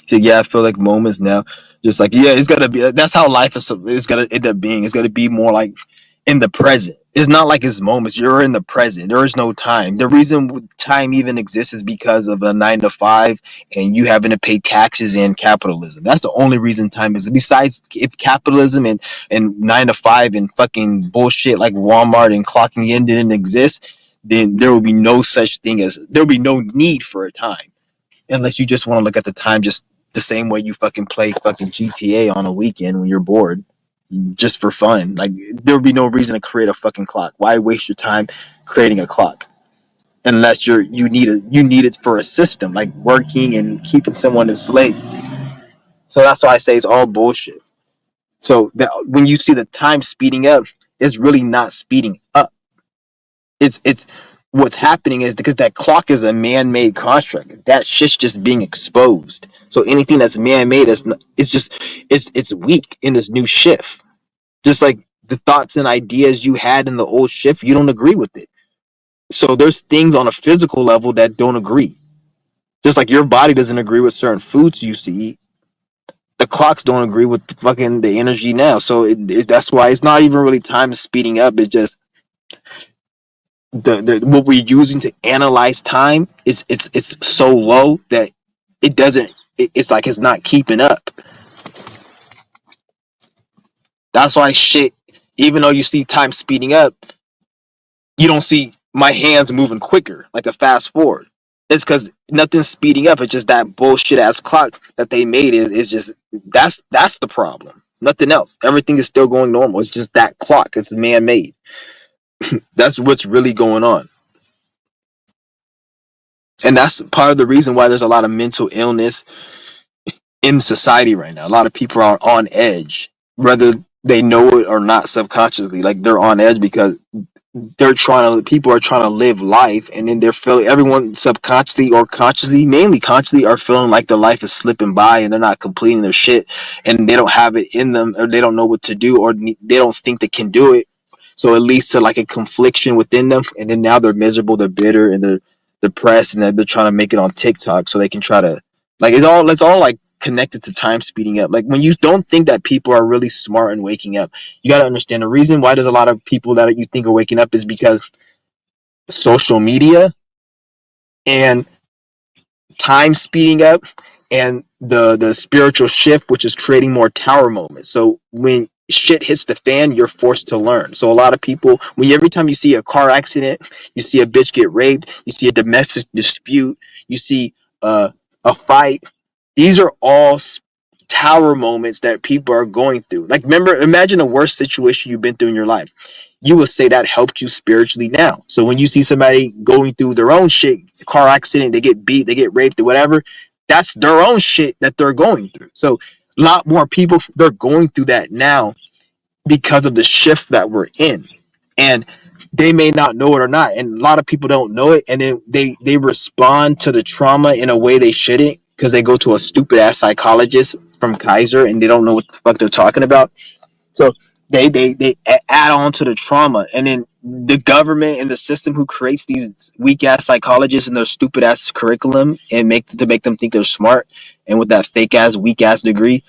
So yeah, I feel like moments now, just like yeah, it's gotta be. That's how life is. It's gonna end up being. It's gonna be more like in the present. It's not like it's moments. You're in the present. There is no time. The reason time even exists is because of a 9 to 5, and you having to pay taxes and capitalism. That's the only reason time is. Besides, if capitalism and 9 to 5 and fucking bullshit like Walmart and clocking in didn't exist, then there would be no such thing as there would be no need for a time unless you just want to look at the time just the same way you fucking play fucking GTA on a weekend when you're bored, just for fun. Like there would be no reason to create a fucking clock. Why waste your time creating a clock unless you need it for a system like working and keeping someone enslaved. So that's why I say it's all bullshit. So that when you see the time speeding up, it's really not speeding up. It's what's happening is because that clock is a man-made construct. That shit's just being exposed. So anything that's man-made is it's just it's weak in this new shift. Just like the thoughts and ideas you had in the old shift, you don't agree with it. So there's things on a physical level that don't agree. Just like your body doesn't agree with certain foods you used to eat, the clocks don't agree with fucking the energy now. So that's why it's not even really time speeding up. It's just the what we're using to analyze time is it's so low that it doesn't it's like it's not keeping up. That's why shit, even though you see time speeding up, you don't see my hands moving quicker like a fast forward. It's because nothing's speeding up. It's just that bullshit ass clock that they made is just that's the problem, nothing else. Everything is still going normal. It's just that clock, it's man-made. That's what's really going on. And that's part of the reason why there's a lot of mental illness in society right now. A lot of people are on edge, whether they know it or not subconsciously. Like they're on edge because people are trying to live life, and then they're feeling everyone subconsciously or consciously, mainly consciously, are feeling like their life is slipping by and they're not completing their shit, and they don't have it in them, or they don't know what to do, or they don't think they can do it. So it leads to like a confliction within them, and then now they're miserable, they're bitter, and they're depressed, and they're trying to make it on TikTok so they can try to like it's all like connected to time speeding up. Like when you don't think that people are really smart and waking up, you got to understand the reason why there's a lot of people that you think are waking up is because social media and time speeding up and the spiritual shift, which is creating more tower moments. So when shit hits the fan, you're forced to learn. So a lot of people, when every time you see a car accident, you see a bitch get raped, you see a domestic dispute, you see a fight, these are all tower moments that people are going through. Like, imagine the worst situation you've been through in your life. You will say that helped you spiritually now. So when you see somebody going through their own shit, car accident, they get beat, they get raped, or whatever, that's their own shit that they're going through. So a lot more people, they're going through that now because of the shift that we're in. And they may not know it or not. And a lot of people don't know it. And then they respond to the trauma in a way they shouldn't, because they go to a stupid ass psychologist from Kaiser and they don't know what the fuck they're talking about. So they add on to the trauma, and then the government and the system who creates these weak ass psychologists and their stupid ass curriculum and make them think they're smart, and with that fake ass weak ass degree,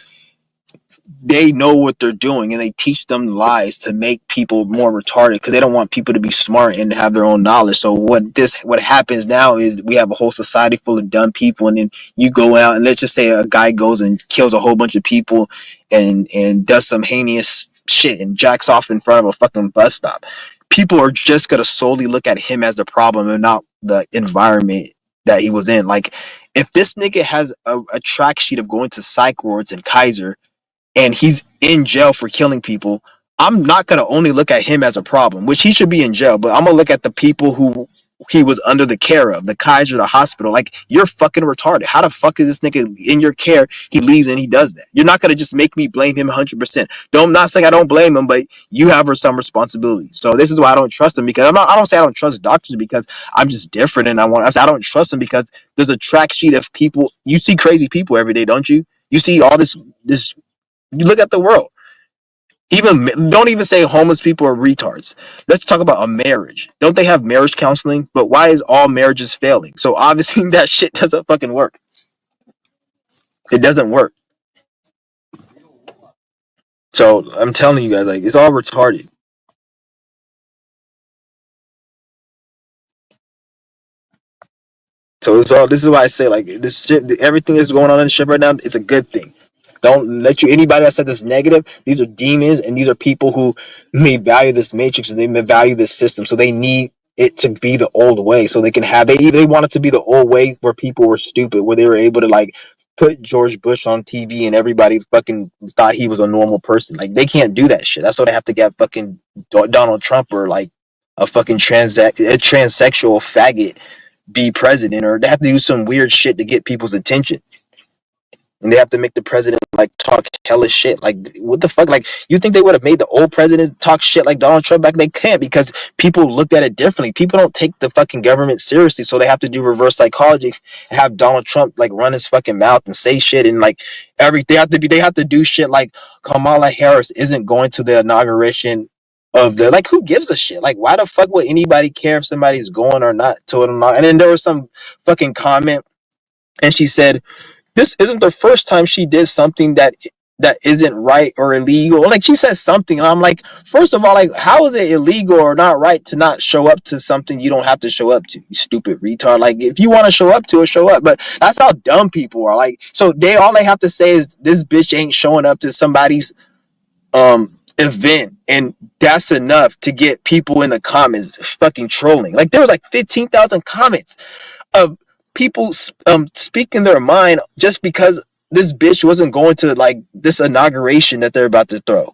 they know what they're doing, and they teach them lies to make people more retarded, because they don't want people to be smart and have their own knowledge. So what happens now is we have a whole society full of dumb people, and then you go out and let's just say a guy goes and kills a whole bunch of people and does some heinous shit and jacks off in front of a fucking bus stop. People are just gonna solely look at him as the problem and not the environment that he was in. Like, if this nigga has a track sheet of going to psych wards and Kaiser, and he's in jail for killing people, I'm not going to only look at him as a problem, which he should be in jail, but I'm going to look at the people who he was under the care of, the Kaiser, the hospital. Like, you're fucking retarded. How the fuck is this nigga in your care? He leaves and he does that. You're not going to just make me blame him 100%. I'm not saying I don't blame him, but you have some responsibility. So this is why I don't trust him, because I don't say I don't trust doctors because I'm just different, and I don't trust them because there's a track sheet of people. You see crazy people every day, don't you? You see all this you look at the world. Even don't even say homeless people are retards. Let's talk about a marriage. Don't they have marriage counseling? But why is all marriages failing? So obviously that shit doesn't fucking work. It doesn't work. So I'm telling you guys, like, it's all retarded. So it's all. This is why I say, like, this shit, everything that's going on in the ship right now, it's a good thing. Don't let you anybody that says it's negative. These are demons, and these are people who may value this matrix and they may value this system. So they need it to be the old way, so they can have. They want it to be the old way where people were stupid, where they were able to like put George Bush on TV and everybody fucking thought he was a normal person. Like, they can't do that shit. That's why they have to get fucking Donald Trump or like a fucking transsexual faggot be president, or they have to do some weird shit to get people's attention. And they have to make the president like talk hella shit. Like, what the fuck? Like, you think they would have made the old president talk shit like Donald Trump back? They can't, because people looked at it differently. People don't take the fucking government seriously, so they have to do reverse psychology and have Donald Trump like run his fucking mouth and say shit, and like they have to do shit like Kamala Harris isn't going to the inauguration of the, like, who gives a shit? Like, why the fuck would anybody care if somebody's going or not to it or not? And then there was some fucking comment, and she said this isn't the first time she did something that isn't right or illegal. Like, she says something, and I'm like, first of all, like, how is it illegal or not right to not show up to something you don't have to show up to, you stupid retard? Like, if you want to show up to it, show up. But that's how dumb people are. Like, so all they have to say is this bitch ain't showing up to somebody's event, and that's enough to get people in the comments fucking trolling. Like, there was like 15,000 comments of people speaking their mind just because this bitch wasn't going to like this inauguration that they're about to throw.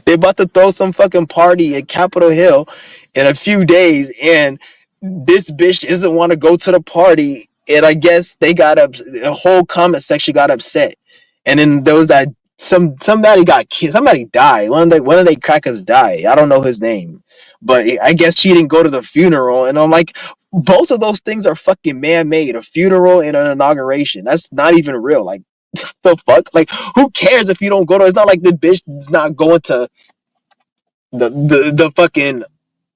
They're about to throw some fucking party at Capitol Hill in a few days, and this bitch doesn't want to go to the party. And I guess they got up. The whole comment section got upset, and then there was that somebody got killed. Somebody died. One of they crackers died. I don't know his name, but I guess she didn't go to the funeral. And I'm like, both of those things are fucking man made. A funeral and an inauguration. That's not even real. Like, the fuck? Like, who cares if you don't go to? It's not like the bitch is not going to the fucking,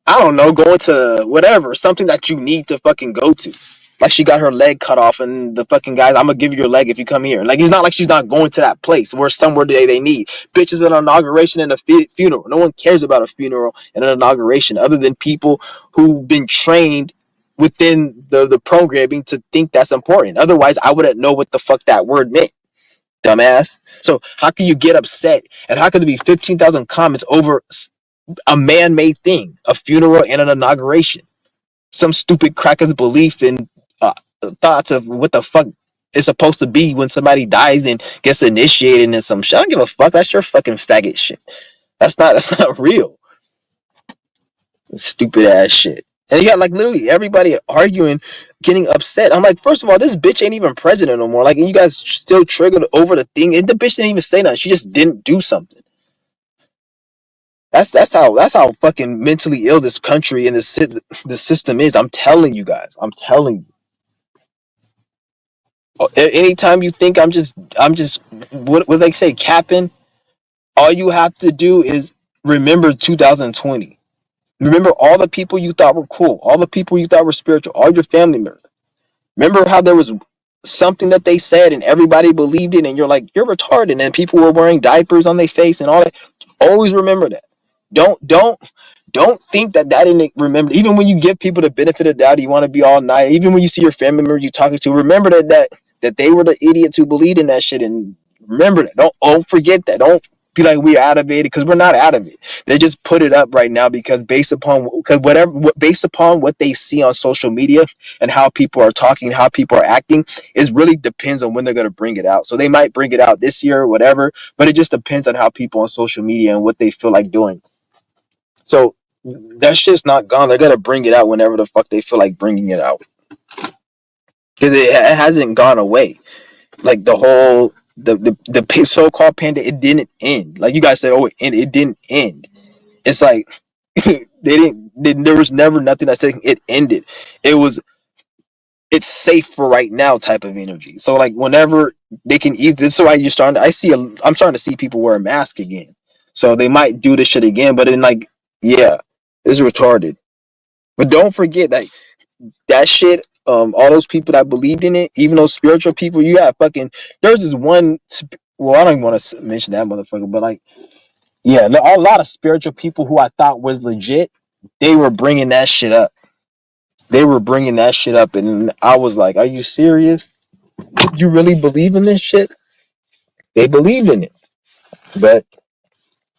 I don't know, going to whatever, something that you need to fucking go to. Like, she got her leg cut off, and the fucking guys, I'm gonna give you your leg if you come here. Like, it's not like she's not going to that place where somewhere they need. Bitches, an inauguration and a funeral. No one cares about a funeral and an inauguration other than people who've been trained within the programming to think that's important. Otherwise, I wouldn't know what the fuck that word meant, dumbass. So how can you get upset, and how could there be 15,000 comments over a man-made thing, a funeral and an inauguration? Some stupid cracker's belief in uh, thoughts of what the fuck. it's supposed to be when somebody dies and gets initiated in some shit. I don't give a fuck. That's your fucking faggot shit. That's not real. Stupid ass shit. And you got like literally everybody arguing, getting upset. I'm like, first of all, this bitch ain't even president no more. Like, and you guys still triggered over the thing. And the bitch didn't even say nothing. She just didn't do something. That's how fucking mentally ill this country and the system is. I'm telling you guys. I'm telling you. Anytime you think I'm just what they say capping, all you have to do is remember 2020. Remember all the people you thought were cool, all the people you thought were spiritual, all your family members. Remember how there was something that they said and everybody believed it, and you're like, you're retarded, and people were wearing diapers on their face and all that. Always remember that. Don't think that didn't remember. Even when you give people the benefit of the doubt, you want to be all nice. Even when you see your family members you talking to, remember that they were the idiots who believed in that shit, and remember that. Don't forget that. Don't be like we're out of it, because we're not out of it. They just put it up right now because based upon what they see on social media and how people are talking, how people are acting, it really depends on when they're gonna bring it out. So they might bring it out this year or whatever, but it just depends on how people on social media and what they feel like doing. So that shit's not gone. They're gonna bring it out whenever the fuck they feel like bringing it out, because it hasn't gone away. Like the whole the so-called pandemic, it didn't end. Like you guys said, oh, it didn't end. It's like there was never nothing that said it ended. It was, it's safe for right now type of energy. So like whenever they can eat, this is why you're starting to, I'm starting to see people wear a mask again. So they might do this shit again, but in like, yeah, it's retarded. But don't forget that shit, all those people that believed in it, even those spiritual people, you have fucking, there's this one, well, I don't even want to mention that motherfucker, but like, yeah, a lot of spiritual people who I thought was legit, they were bringing that shit up. They were bringing that shit up, and I was like, "Are you serious? You really believe in this shit?" They believed in it, but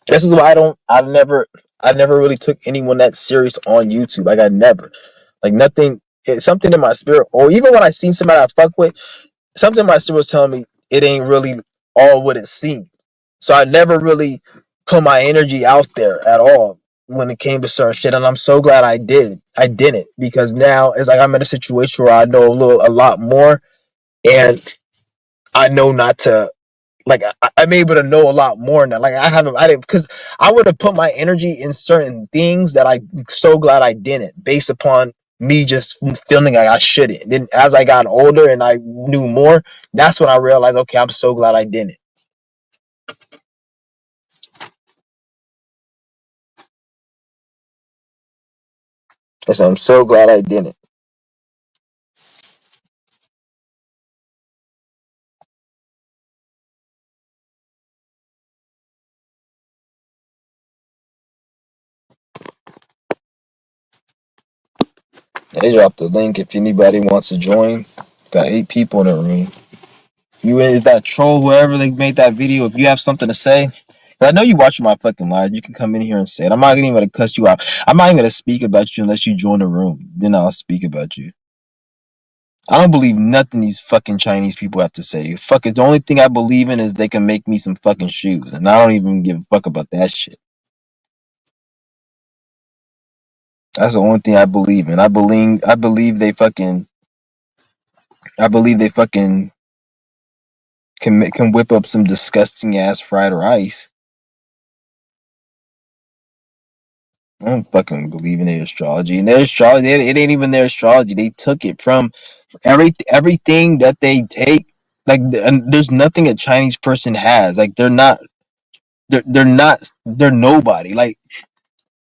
this is why I never really took anyone that serious on YouTube. Like I never, like nothing. It's something in my spirit, or even when I seen somebody I fuck with, something in my spirit was telling me it ain't really all what it seemed. So I never really put my energy out there at all when it came to certain shit, and I'm so glad I did. I didn't, because now it's like I'm in a situation where I know a lot more, and I know not to. Like I'm able to know a lot more now. Like I didn't, because I would have put my energy in certain things that I'm so glad I didn't, based upon me just feeling like I shouldn't. Then as I got older and I knew more, that's when I realized, okay, I'm so glad I didn't. So I'm so glad I didn't. They dropped the link if anybody wants to join. Got 8 people in the room. You is that troll, whoever they made that video, if you have something to say, I know you watching my fucking live, you can come in here and say it. I'm not even gonna cuss you out. I'm not even gonna speak about you unless you join the room. Then I'll speak about you. I don't believe nothing these fucking Chinese people have to say. Fuck it. The only thing I believe in is they can make me some fucking shoes, and I don't even give a fuck about that shit. That's the only thing I believe in. I believe they fucking can whip up some disgusting ass fried rice. I don't fucking believe in their astrology. And their astrology, it ain't even their astrology. They took it from everything that they take. Like, and there's nothing a Chinese person has. Like, they're nobody. Like,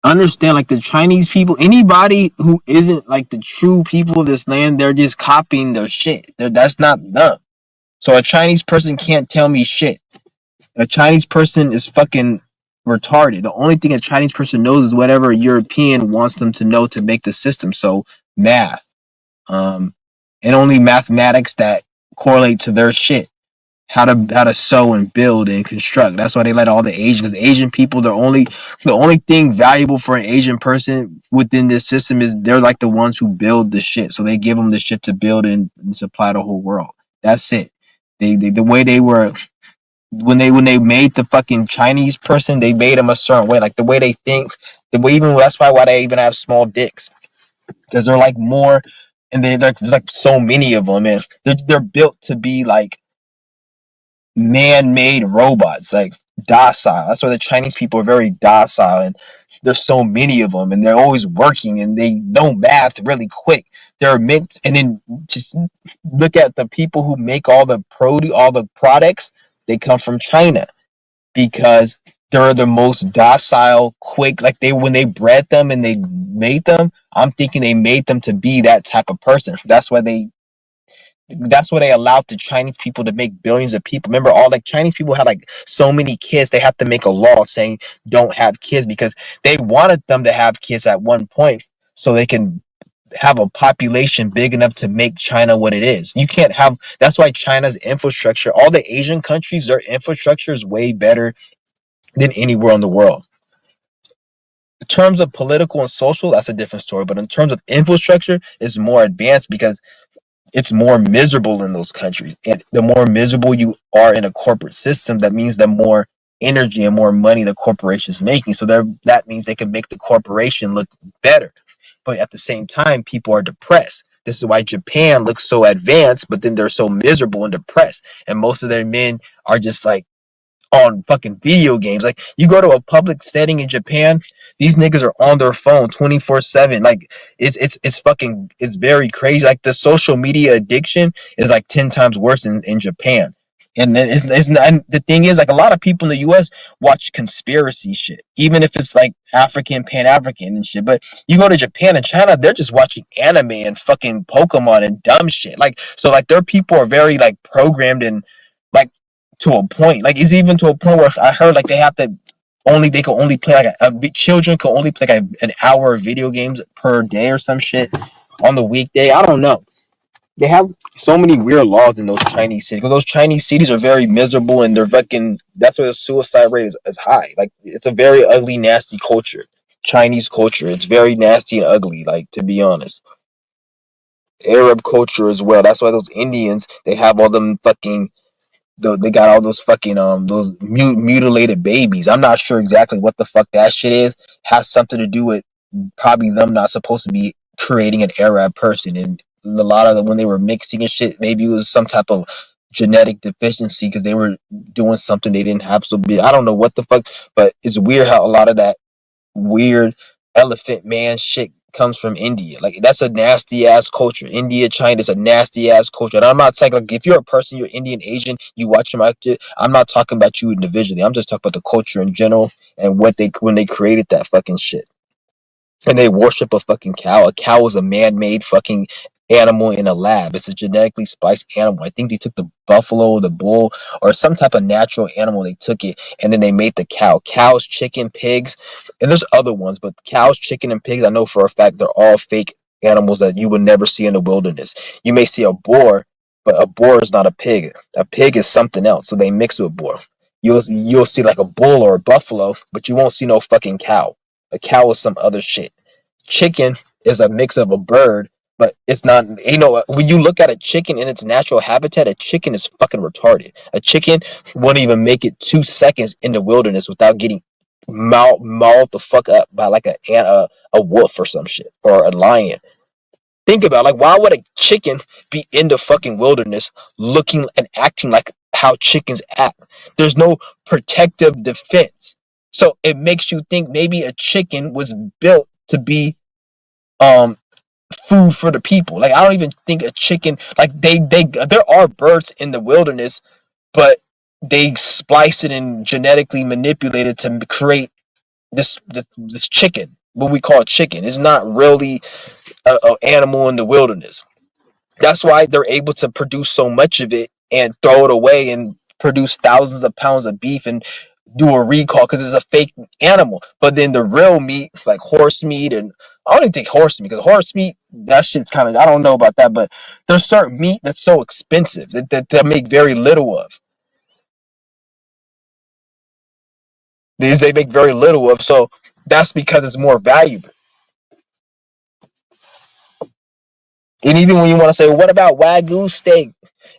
understand, like the Chinese people, anybody who isn't like the true people of this land, they're just copying their shit. That's not them. So a Chinese person can't tell me shit. A Chinese person is fucking retarded. The only thing a Chinese person knows is whatever a European wants them to know to make the system. So math, um, and only mathematics that correlate to their shit. How to sew and build and construct. That's why they let all the Asian, because Asian people, the only thing valuable for an Asian person within this system is they're like the ones who build the shit. So they give them the shit to build and supply the whole world. That's it. The way they were when they made the fucking Chinese person, they made them a certain way, like the way they think, the way even that's probably why they even have small dicks because they're like more, and there's like so many of them, and they're built to be like man-made robots, like docile. That's why the Chinese people are very docile, and there's so many of them, and they're always working, and they know math really quick. They're meant, and then just look at the people who make all the products. They come from China because they're the most docile, quick. Like they when they bred them and they made them, I'm thinking they made them to be that type of person. That's why they allowed the Chinese people to make billions of people. Remember, all like Chinese people had like so many kids, they have to make a law saying don't have kids because they wanted them to have kids at one point so they can have a population big enough to make China what it is. You can't have that's why China's infrastructure, all the Asian countries, their infrastructure is way better than anywhere in the world. In terms of political and social, that's a different story. But in terms of infrastructure, it's more advanced because it's more miserable in those countries. And the more miserable you are in a corporate system, that means the more energy and more money the corporation is making. So that means they can make the corporation look better. But at the same time, people are depressed. This is why Japan looks so advanced, but then they're so miserable and depressed. And most of their men are just like on fucking video games. Like you go to a public setting in Japan, these niggas are on their phone 24/7. Like it's fucking it's very crazy. Like the social media addiction is like 10 times worse in Japan. And then it's not, and the thing is like a lot of people in the US watch conspiracy shit, even if it's like African, Pan African and shit. But you go to Japan and China, they're just watching anime and fucking Pokemon and dumb shit. Like so like their people are very like programmed and like to a point. Like it's even to a point where I heard like they can only play like children can only play like an hour of video games per day or some shit on the weekday. I don't know. They have so many weird laws in those Chinese cities because those Chinese cities are very miserable and they're fucking. That's why the suicide rate is high. Like it's a very ugly, nasty culture. Chinese culture. It's very nasty and ugly. Like to be honest, Arab culture as well. That's why those Indians they have all them fucking they got all those fucking those mutilated babies. I'm not sure exactly what the fuck that shit is. Has something to do with probably them not supposed to be creating an Arab person, and a lot of them when they were mixing and shit, maybe it was some type of genetic deficiency because they were doing something they didn't have. So be I don't know what the fuck, but it's weird how a lot of that weird elephant man shit comes from India. Like that's a nasty ass culture. India, China is a nasty ass culture. And I'm not saying like if you're a person, you're Indian, Asian, you watch them out there. I'm not talking about you individually. I'm just talking about the culture in general and what they when they created that fucking shit and they worship a fucking cow. A cow is a man-made fucking animal in a lab. It's a genetically spliced animal. I think they took the buffalo or the bull or some type of natural animal. They took it and then they made the cow. Cows, chicken, pigs, and there's other ones, but cows, chicken, and pigs, I know for a fact they're all fake animals that you would never see in the wilderness. You may see a boar, but a boar is not a pig. A pig is something else. So they mix with boar. You'll see like a bull or a buffalo, but you won't see no fucking cow. A cow is some other shit. Chicken is a mix of a bird, but it's not. You know, when you look at a chicken in its natural habitat, a chicken is fucking retarded. A chicken wouldn't even make it 2 seconds in the wilderness without getting mauled the fuck up by like a wolf or some shit or a lion. Think about it, like why would a chicken be in the fucking wilderness looking and acting like how chickens act? There's no protective defense. So it makes you think maybe a chicken was built to be um food for the people. Like I don't even think a chicken like they there are birds in the wilderness, but they splice it and genetically manipulate it to create this chicken. What we call chicken. It's not really a animal in the wilderness. That's why they're able to produce so much of it and throw it away and produce thousands of pounds of beef and do a recall because it's a fake animal. But then the real meat, like horse meat, and I don't even think horse meat because horse meat, that shit's kind of, I don't know about that, but there's certain meat that's so expensive that they make very little of. These they make very little of. So that's because it's more valuable. And even when you want to say, well, what about Wagyu steak?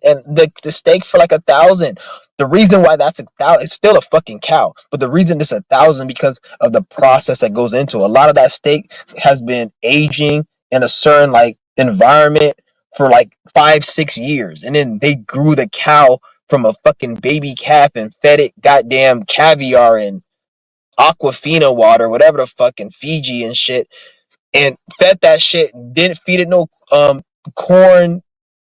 and the steak for like 1,000. The reason why that's 1,000, it's still a fucking cow, but the reason it's 1,000 because of the process that goes into it. A lot of that steak has been aging in a certain like environment for like 5-6 years, and then they grew the cow from a fucking baby calf and fed it goddamn caviar and Aquafina water, whatever the fucking Fiji and shit, and fed that shit. Didn't feed it no corn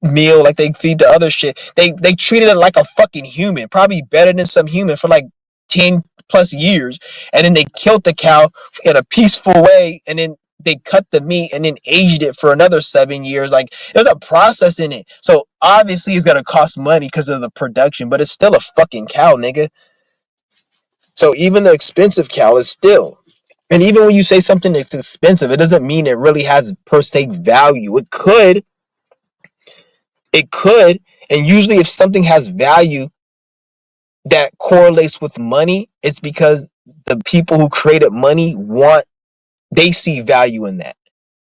meal like they feed the other shit. They treated it like a fucking human, probably better than some human for like 10+ years, and then they killed the cow in a peaceful way, and then they cut the meat and then aged it for another 7 years. Like there's a process in it, so obviously it's gonna cost money because of the production, but it's still a fucking cow, nigga. So even the expensive cow is still. And even when you say something is expensive, it doesn't mean it really has per se value. It could, and usually if something has value that correlates with money, it's because the people who created money they see value in that.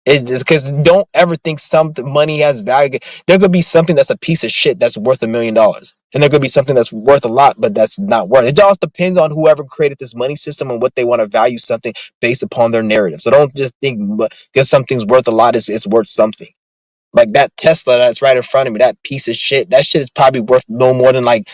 It's because don't ever think something money has value. There could be something that's a piece of shit that's worth $1 million. And there could be something that's worth a lot, but that's not worth it. It just depends on whoever created this money system and what they want to value something based upon their narrative. So don't just think because something's worth a lot, it's worth something. Like that Tesla that's right in front of me, that piece of shit, that shit is probably worth no more than like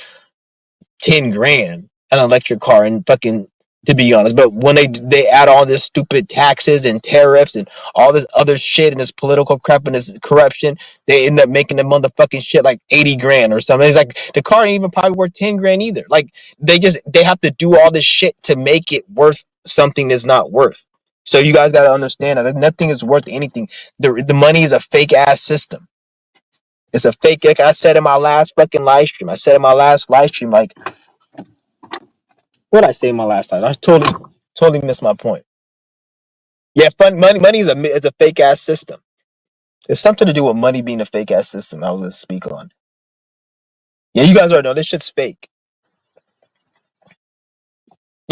10 grand an electric car, and fucking, to be honest. But when they add all this stupid taxes and tariffs and all this other shit and this political crap and this corruption, they end up making the motherfucking shit like 80 grand or something. It's like the car ain't even probably worth 10 grand either. Like they have to do all this shit to make it worth something that's not worth. So you guys got to understand that nothing is worth anything. The money is a fake ass system. It's a fake. Like I said in my last fucking live stream. Like, what did I say in my last time? I totally missed my point. Yeah, money is a fake ass system. It's something to do with money being a fake ass system. I was gonna speak on. Yeah, you guys already know this shit's fake.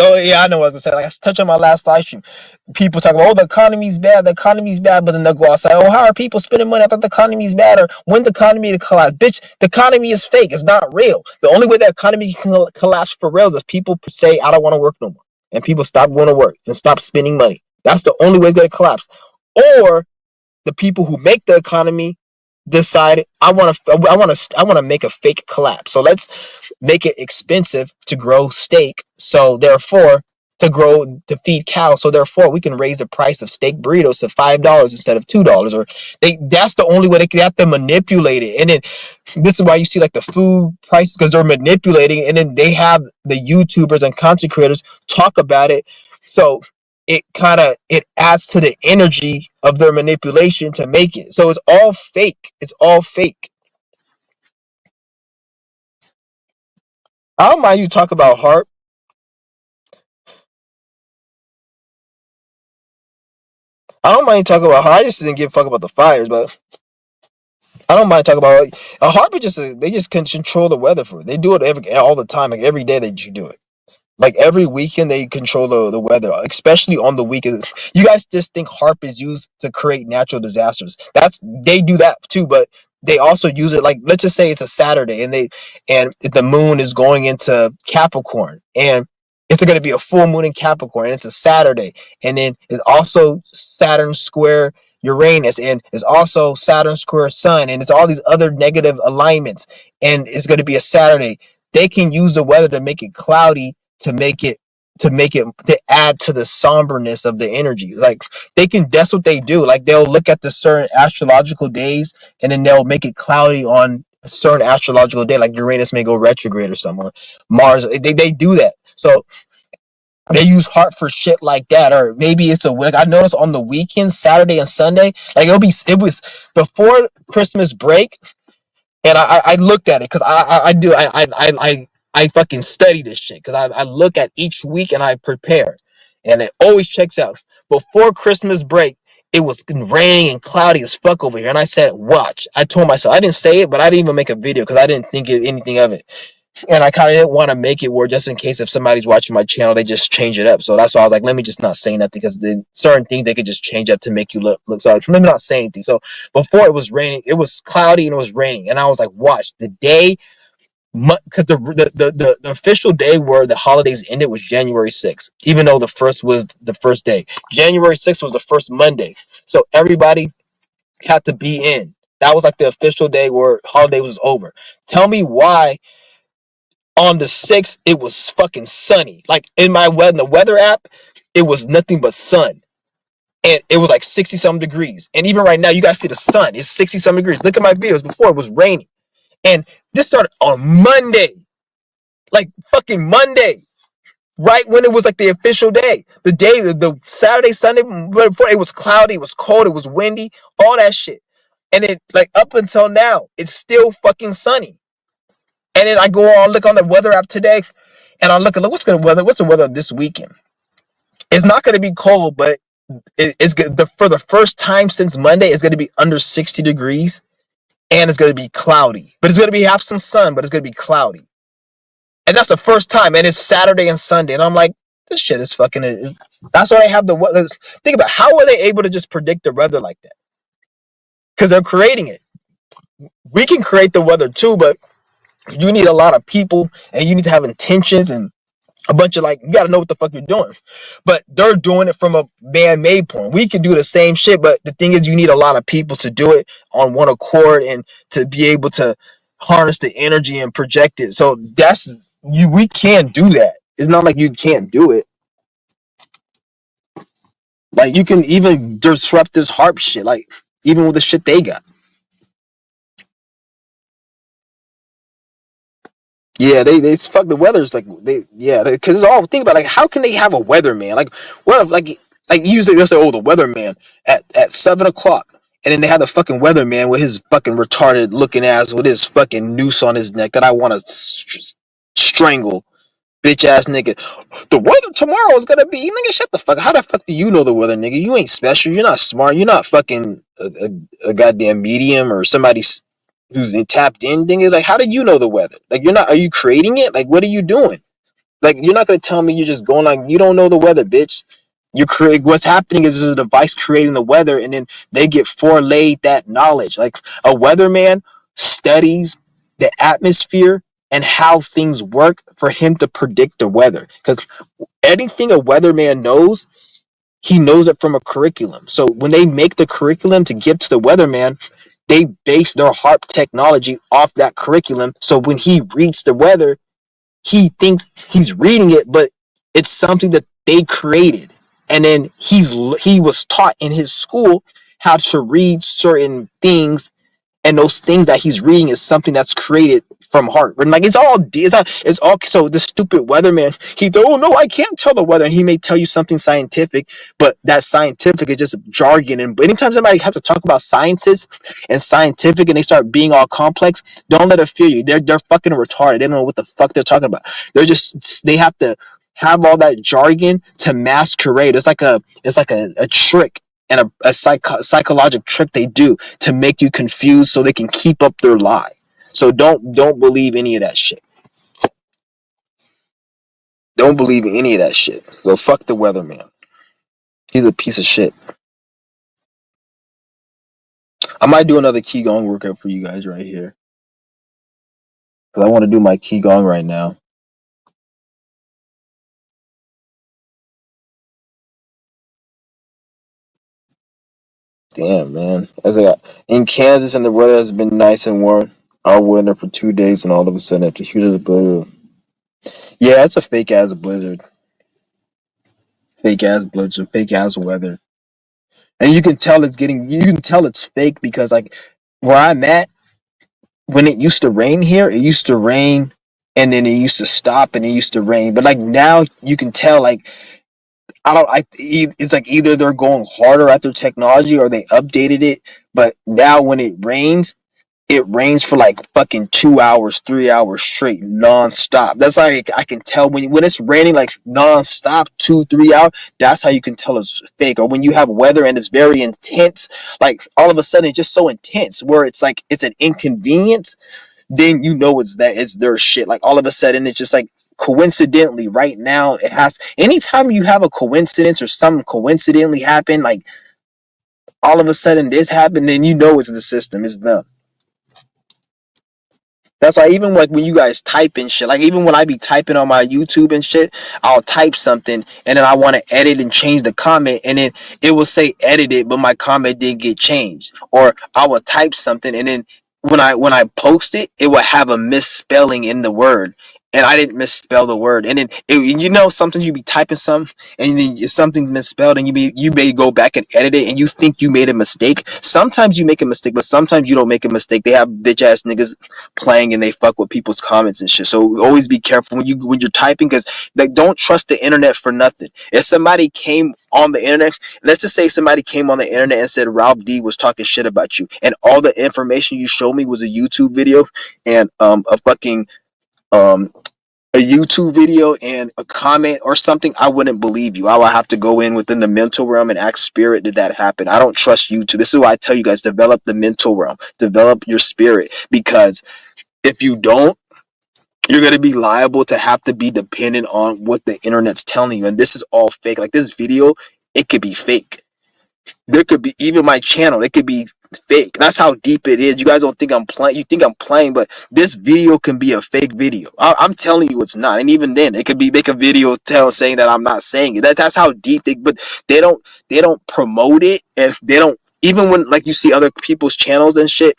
Oh yeah, I know what I was gonna say. Like I touched on my last live stream. People talk about, oh, the economy's bad, but then they'll go outside, oh, how are people spending money? I thought the economy's bad, or when the economy to collapse. Bitch, the economy is fake. It's not real. The only way the economy can collapse for real is people say, I don't want to work no more. And people stop going to work and stop spending money. That's the only way it's gonna collapse. Or the people who make the economy decide, I want to make a fake collapse. So let's make it expensive to grow steak. So therefore, to feed cows. So therefore, we can raise the price of steak burritos to $5 instead of $2. Or that's the only way they have to manipulate it. And then this is why you see like the food prices, because they're manipulating, and then they have the YouTubers and content creators talk about it. So it adds to the energy of their manipulation to make it. So it's all fake. It's all fake. I don't mind you talk about harp. I don't mind you talking about harp. I just didn't give a fuck about the fires, but I don't mind talking about a harp. They just can control the weather for it. They do it all the time. Like every day they do it. Like every weekend they control the weather, especially on the weekend. You guys just think harp is used to create natural disasters. They do that too, but they also use it, like, let's just say it's a Saturday and the moon is going into Capricorn, and it's going to be a full moon in Capricorn, and it's a Saturday, and then it's also Saturn square Uranus, and it's also Saturn square Sun, and it's all these other negative alignments, and it's going to be a Saturday. They can use the weather to make it cloudy, to add to the somberness of the energy. Like that's what they do. Like they'll look at the certain astrological days, and then they'll make it cloudy on a certain astrological day, like Uranus may go retrograde or something, or Mars. They do that. So they use heart for shit like that. Or maybe it's like I noticed on the weekends, Saturday and Sunday, like it was before Christmas break, and I looked at it because I fucking study this shit because I look at each week and I prepare, and it always checks out. Before Christmas break, it was raining and cloudy as fuck over here, and I said, watch. I told myself, I didn't say it, but I didn't even make a video because I didn't think anything of it. And I kind of didn't want to make it where just in case if somebody's watching my channel, they just change it up. So that's why I was like, let me just not say nothing because the certain things they could just change up to make you look. So let me not say anything. So before it was raining, it was cloudy and it was raining, and I was like, watch the day, because the official day where the holidays ended was January 6th, even though the first was the first day. January 6th was the first Monday, so everybody had to be in. That was like the official day where holiday was over. Tell me why on the 6th it was fucking sunny. Like in the weather app, it was nothing but sun. And it was like 60 something degrees. And even right now, you guys see the sun. It's 60 something degrees. Look at my videos before, it was raining. And this started on Monday. Like fucking Monday. Right when it was like the official day. The day, the Saturday, Sunday, before it was cloudy, it was cold, it was windy, all that shit. And it like up until now, it's still fucking sunny. And then I go on look on the weather app today, and I look at what's the weather this weekend. It's not going to be cold, but it's good. For the first time since Monday, it's going to be under 60 degrees, and it's going to be cloudy. But it's going to be have some sun, but it's going to be cloudy. And that's the first time, and it's Saturday and Sunday, and I'm like, this shit is fucking. That's why I have the weather. Think about how are they able to just predict the weather like that? Because they're creating it. We can create the weather too, but you need a lot of people, and you need to have intentions and a bunch of like, you got to know what the fuck you're doing. But they're doing it from a man-made point. We can do the same shit, but the thing is, you need a lot of people to do it on one accord and to be able to harness the energy and project it. So that's you. We can do that. It's not like you can't do it. Like you can even disrupt this harp shit. Like even with the shit they got. Yeah, they fuck the weather's like because it's all think about like how can they have a weatherman like what if like usually they'll say oh the weatherman at 7 o'clock and then they have the fucking weatherman with his fucking retarded looking ass with his fucking noose on his neck that I want to strangle bitch ass nigga. The weather tomorrow is gonna be nigga. Shut the fuck. How the fuck do you know the weather, nigga? You ain't special. You're not smart. You're not fucking a goddamn medium or somebody who's tapped in. Nigga, like how do you know the weather? Like you're not. Are you creating it? Like what are you doing? Like you're not gonna tell me you're just going like you don't know the weather, bitch. You create what's happening is there's a device creating the weather, and then they get forelayed that knowledge. Like a weatherman studies the atmosphere and how things work for him to predict the weather. Because anything a weatherman knows, he knows it from a curriculum. So when they make the curriculum to give to the weatherman, they base their HARP technology off that curriculum. So when he reads the weather, he thinks he's reading it, but it's something that they created. And then he was taught in his school how to read certain things, and those things that he's reading is something that's created from heart. And like it's all so the stupid weatherman, oh no, I can't tell the weather. And he may tell you something scientific, but that scientific is just jargon. And anytime somebody has to talk about sciences and scientific and they start being all complex, don't let it fear you. They're fucking retarded. They don't know what the fuck they're talking about. They have to have all that jargon to masquerade. It's like a trick and a psychological trick they do to make you confused so they can keep up their lie. So don't believe any of that shit. Don't believe any of that shit. So fuck the weatherman. He's a piece of shit. I might do another Qigong workout for you guys right here. Because I want to do my Qigong right now. Damn, man. In Kansas and the weather has been nice and warm. I went there for 2 days and all of a sudden after huge blizzard. Yeah, it's a fake ass blizzard. Fake ass blizzard. Fake ass weather. And you can tell it's fake because like where I'm at, when it used to rain here, it used to rain and then it used to stop and it used to rain. But like now you can tell like it's like either they're going harder at their technology or they updated it. But now when it rains for like fucking 2 hours, 3 hours straight, nonstop. That's like I can tell when it's raining like nonstop, 2, 3 hours. That's how you can tell it's fake. Or when you have weather and it's very intense, like all of a sudden it's just so intense where it's like it's an inconvenience. then you know it's their shit. Like all of a sudden, it's just like coincidentally right now it has. Anytime you have a coincidence or something coincidentally happen, like all of a sudden this happened, then you know it's the system. It's them. That's why even like when you guys type and shit, like even when I be typing on my YouTube and shit, I'll type something and then I want to edit and change the comment and then it will say edited, but my comment didn't get changed. Or I will type something and then when I post it, it will have a misspelling in the word. And I didn't misspell the word. And then sometimes you be typing something and then something's misspelled and you may go back and edit it and you think you made a mistake. Sometimes you make a mistake, but sometimes you don't make a mistake. They have bitch ass niggas playing and they fuck with people's comments and shit. So always be careful when you're typing, because like don't trust the internet for nothing. If somebody came on the internet, let's just say somebody came on the internet and said Ralph D was talking shit about you, and all the information you showed me was a YouTube video and um a YouTube video and a comment or something, I wouldn't believe you. I would have to go in within the mental realm and ask spirit, did that happen? I don't trust YouTube. This is why I tell you guys, develop the mental realm, develop your spirit, because if you don't, you're going to be liable to have to be dependent on what the internet's telling you. And this is all fake. Like this video, it could be fake. There could be even my channel, it could be fake. That's how deep it is. You guys don't think I'm playing. You think I'm playing, but this video can be a fake video. I'm telling you it's not. And even then, it could be make a video saying that I'm not saying it. That's how deep but they don't promote it, and they don't, even when like you see other people's channels and shit,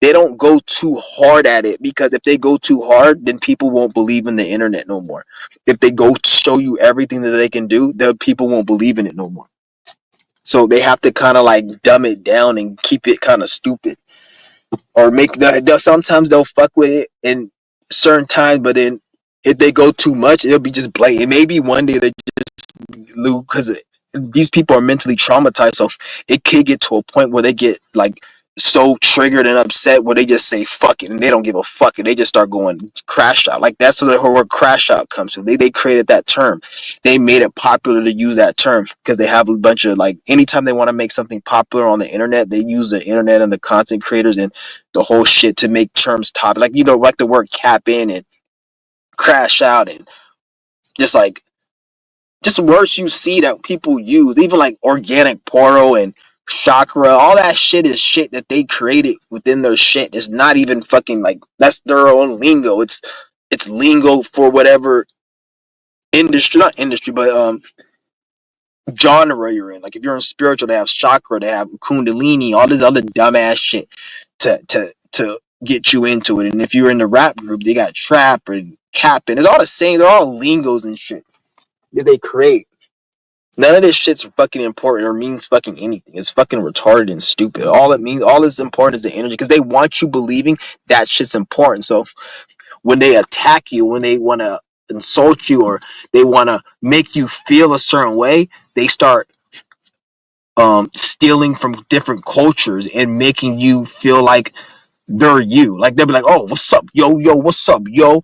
they don't go too hard at it, because if they go too hard, then people won't believe in the internet no more. If they go show you everything that they can do, the people won't believe in it no more. So they have to kind of like dumb it down and keep it kind of stupid, or make sometimes they'll fuck with it in certain times, but then if they go too much, it'll be just blatant. Maybe one day they just lose, because these people are mentally traumatized, so it could get to a point where they get like so triggered and upset where they just say fuck it and they don't give a fuck and they just start going crash out. Like that's where the word crash out comes from. They created that term. They made it popular to use that term because they have a bunch of, like, anytime they want to make something popular on the internet, they use the internet and the content creators and the whole shit to make terms top. Like, like the word cap in and crash out and just words you see that people use, even like organic poro and chakra, all that shit is shit that they created within their shit. It's not even fucking like, that's their own lingo. It's lingo for whatever industry, not industry, but genre you're in. Like if you're in spiritual, they have chakra, they have kundalini, all this other dumbass shit to get you into it. And if you're in the rap group, they got trap and cap, and it's all the same. They're all lingos and shit that they create. None of this shit's fucking important or means fucking anything. It's fucking retarded and stupid. All it means, all that's important is the energy, because they want you believing that shit's important. So when they attack you, when they want to insult you, or they want to make you feel a certain way, they start stealing from different cultures and making you feel like they're you. Like they'll be like, oh, what's up, yo, what's up, yo?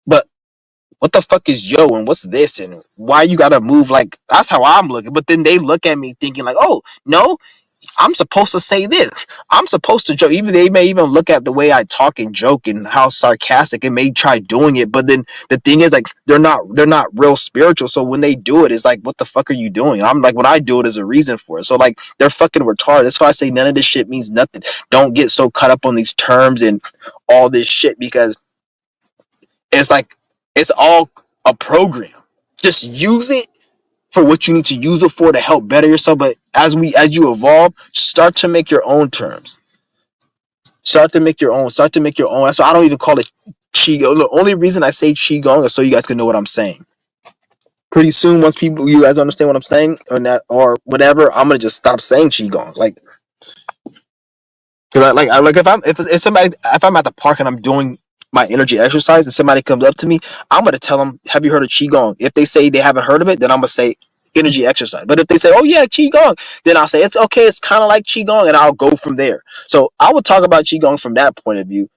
But what the fuck is yo and what's this and why you gotta move like, that's how I'm looking. But then they look at me thinking like, oh no, I'm supposed to say this, I'm supposed to joke. Even they may even look at the way I talk and joke and how sarcastic and may try doing it. But then the thing is, like, they're not real spiritual. So when they do it, it's like, what the fuck are you doing? I'm like, when I do it, there's a reason for it. So like, they're fucking retarded. That's why I say none of this shit means nothing. Don't get so caught up on these terms and all this shit, because it's like, it's all a program. Just use it for what you need to use it for to help better yourself. But as you evolve, start to make your own terms. Start to make your own. That's why I don't even call it Qigong. The only reason I say Qigong is so you guys can know what I'm saying. Pretty soon, once you guys understand what I'm saying or whatever, I'm gonna just stop saying Qigong. Like, because if I'm at the park and I'm doing my energy exercise and somebody comes up to me, I'm gonna tell them, have you heard of Qigong? If they say they haven't heard of it, then I'm gonna say energy exercise. But if they say, oh yeah, Qigong, then I'll say it's okay, it's kind of like Qigong, and I'll go from there. So I would talk about Qigong from that point of view.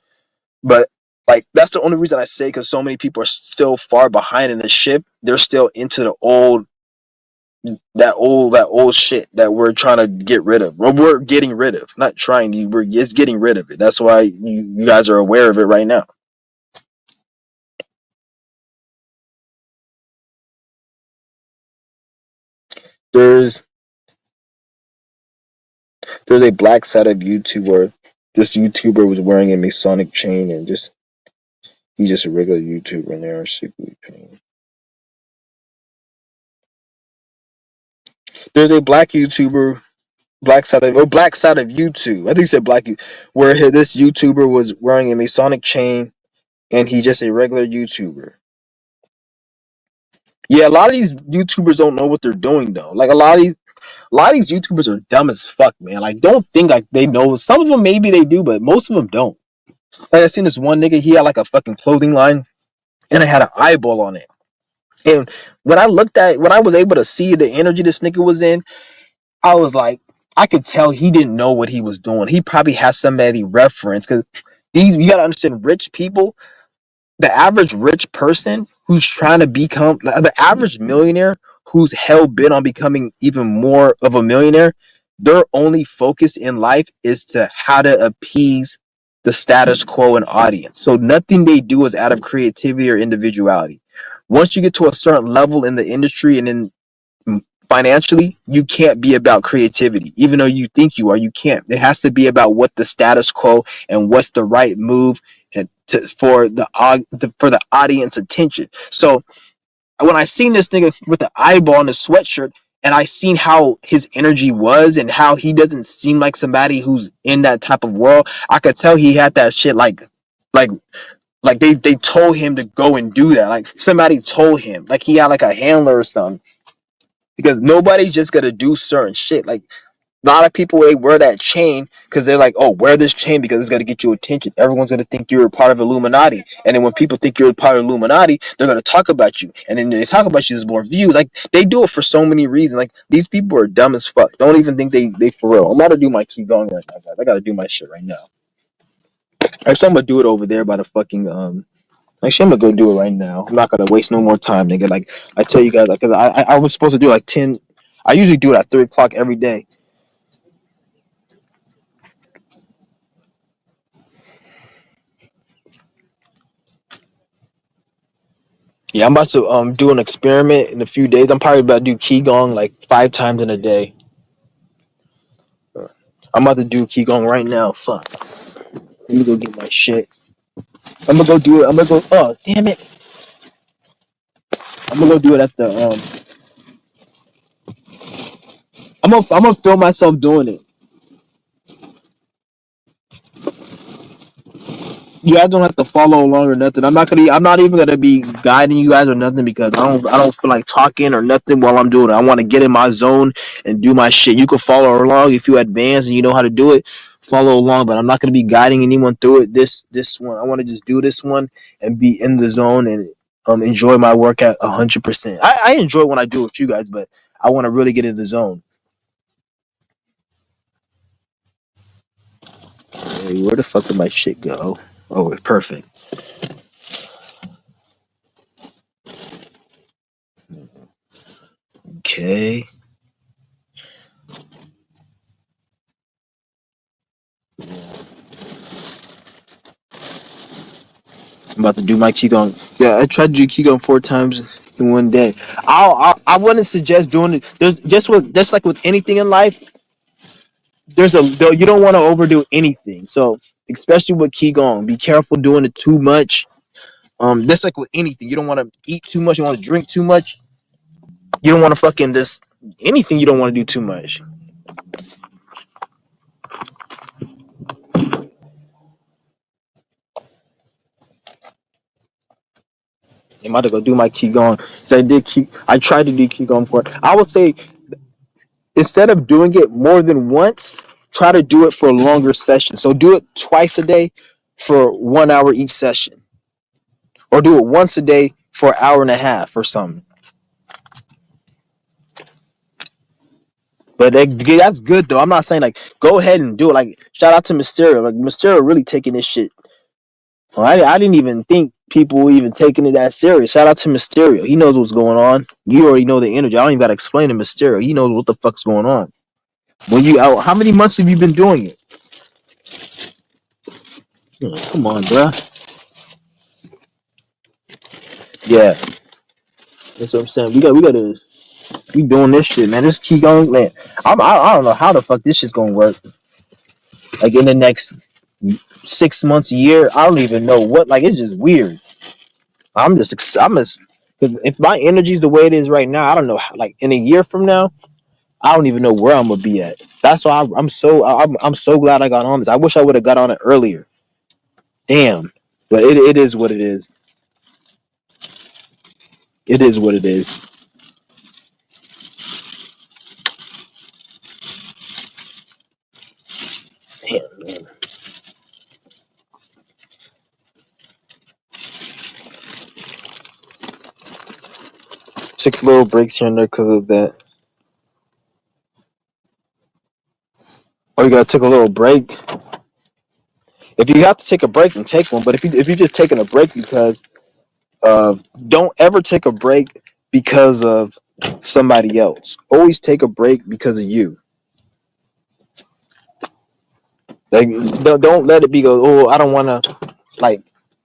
But like, that's the only reason I say, because so many people are still far behind in the ship. They're still into the that old shit that we're trying to get rid of. Well, we're getting rid of, not trying to. We're just getting rid of it. That's why you guys are aware of it right now. there's there's a black side of YouTube where this YouTuber was wearing a Masonic chain and just he's just a regular YouTuber and they're secretly paying. There's a black YouTuber, black side of YouTube. I think he said where this YouTuber was wearing a Masonic chain and he's just a regular YouTuber. Yeah, a lot of these YouTubers don't know what they're doing though. Like a lot of these YouTubers are dumb as fuck, man. Like don't think like they know. Some of them maybe they do, but most of them don't. Like I seen this one nigga, he had like a fucking clothing line and it had an eyeball on it. And when I was able to see the energy this nigga was in, I was like, I could tell he didn't know what he was doing. He probably has somebody reference because you gotta understand rich people, the average rich person who's trying to become the average millionaire who's hell bent on becoming even more of a millionaire, their only focus in life is to how to appease the status quo and audience. So nothing they do is out of creativity or individuality. Once you get to a certain level in the industry and in financially, you can't be about creativity. Even though you think you are, you can't. It has to be about what the status quo and what's the right move and for the audience attention. So when I seen this nigga with the eyeball and the sweatshirt, and I seen how his energy was and how he doesn't seem like somebody who's in that type of world, I could tell he had that shit like like they told him to go and do that. Like somebody told him, like he had like a handler or something because nobody's just gonna do certain shit. Like a lot of people they wear that chain because they're like, oh, wear this chain because it's gonna get you attention. Everyone's gonna think you're a part of Illuminati, and then when people think you're a part of Illuminati, they're gonna talk about you, and then they talk about you, there's more views. Like they do it for so many reasons. Like these people are dumb as fuck. Don't even think they for real. I'm about to do my keep going right now, guys. I gotta do my shit right now. Actually, I'm gonna do it over there by the fucking Actually, I'm gonna go do it right now. I'm not gonna waste no more time, nigga. Like I tell you guys, like, cause I was supposed to do like 10. I usually do it at 3 o'clock every day. Yeah, I'm about to do an experiment in a few days. I'm probably about to do qigong like 5 times in a day. I'm about to do qigong right now. Fuck. Let me go get my shit. I'm gonna go do it. I'm gonna go. Oh damn it! I'm gonna go do it at the. I'm gonna film myself doing it. You guys don't have to follow along or nothing. I'm not even gonna be guiding you guys or nothing because I don't feel like talking or nothing while I'm doing it. I want to get in my zone and do my shit. You can follow along if you advance and you know how to do it. Follow along, but I'm not gonna be guiding anyone through it. This one, I want to just do this one and be in the zone and enjoy my work at 100%. I enjoy when I do it with you guys, but I want to really get in the zone. Hey, where the fuck did my shit go? Oh, perfect. Okay. I'm about to do my qigong. Yeah, I tried to do qigong 4 times in one day. I wouldn't suggest doing it. There's just like with anything in life. You don't want to overdo anything. So especially with qigong, be careful doing it too much. Just like with anything, you don't want to eat too much. You want to drink too much. You don't want to fucking this anything. You don't want to do too much. I'm about to go do my qigong. So I tried to do qigong for it. I would say instead of doing it more than once, try to do it for a longer session. So do it twice a day for 1 hour each session, or do it once a day for an hour and a half or something. But that's good though. I'm not saying like go ahead and do it. Like shout out to Mysterio. Like Mysterio really taking this shit. Well, I didn't even think people were even taking it that serious. Shout out to Mysterio. He knows what's going on. You already know the energy. I don't even gotta explain to Mysterio. He knows what the fuck's going on. When you out, how many months have you been doing it? Oh, come on, bruh. Yeah, that's what I'm saying. We got to. We doing this shit, man. Just keep going, man. I don't know how the fuck this shit's gonna work. Like in the next 6 months, a year, I don't even know what. Like it's just weird. I'm just. Cause if my energy's the way it is right now, I don't know. Like in a year from now, I don't even know where I'm gonna be at. That's why I'm so glad I got on this. I wish I would have got on it earlier. Damn, but it is what it is. It is what it is. Damn, man. Took little breaks here and there because of that. Oh, you gotta take a little break. If you have to take a break, then take one. But if you're just taking a break because don't ever take a break because of somebody else. Always take a break because of you. Like don't let it be go. Oh, I don't want to. Like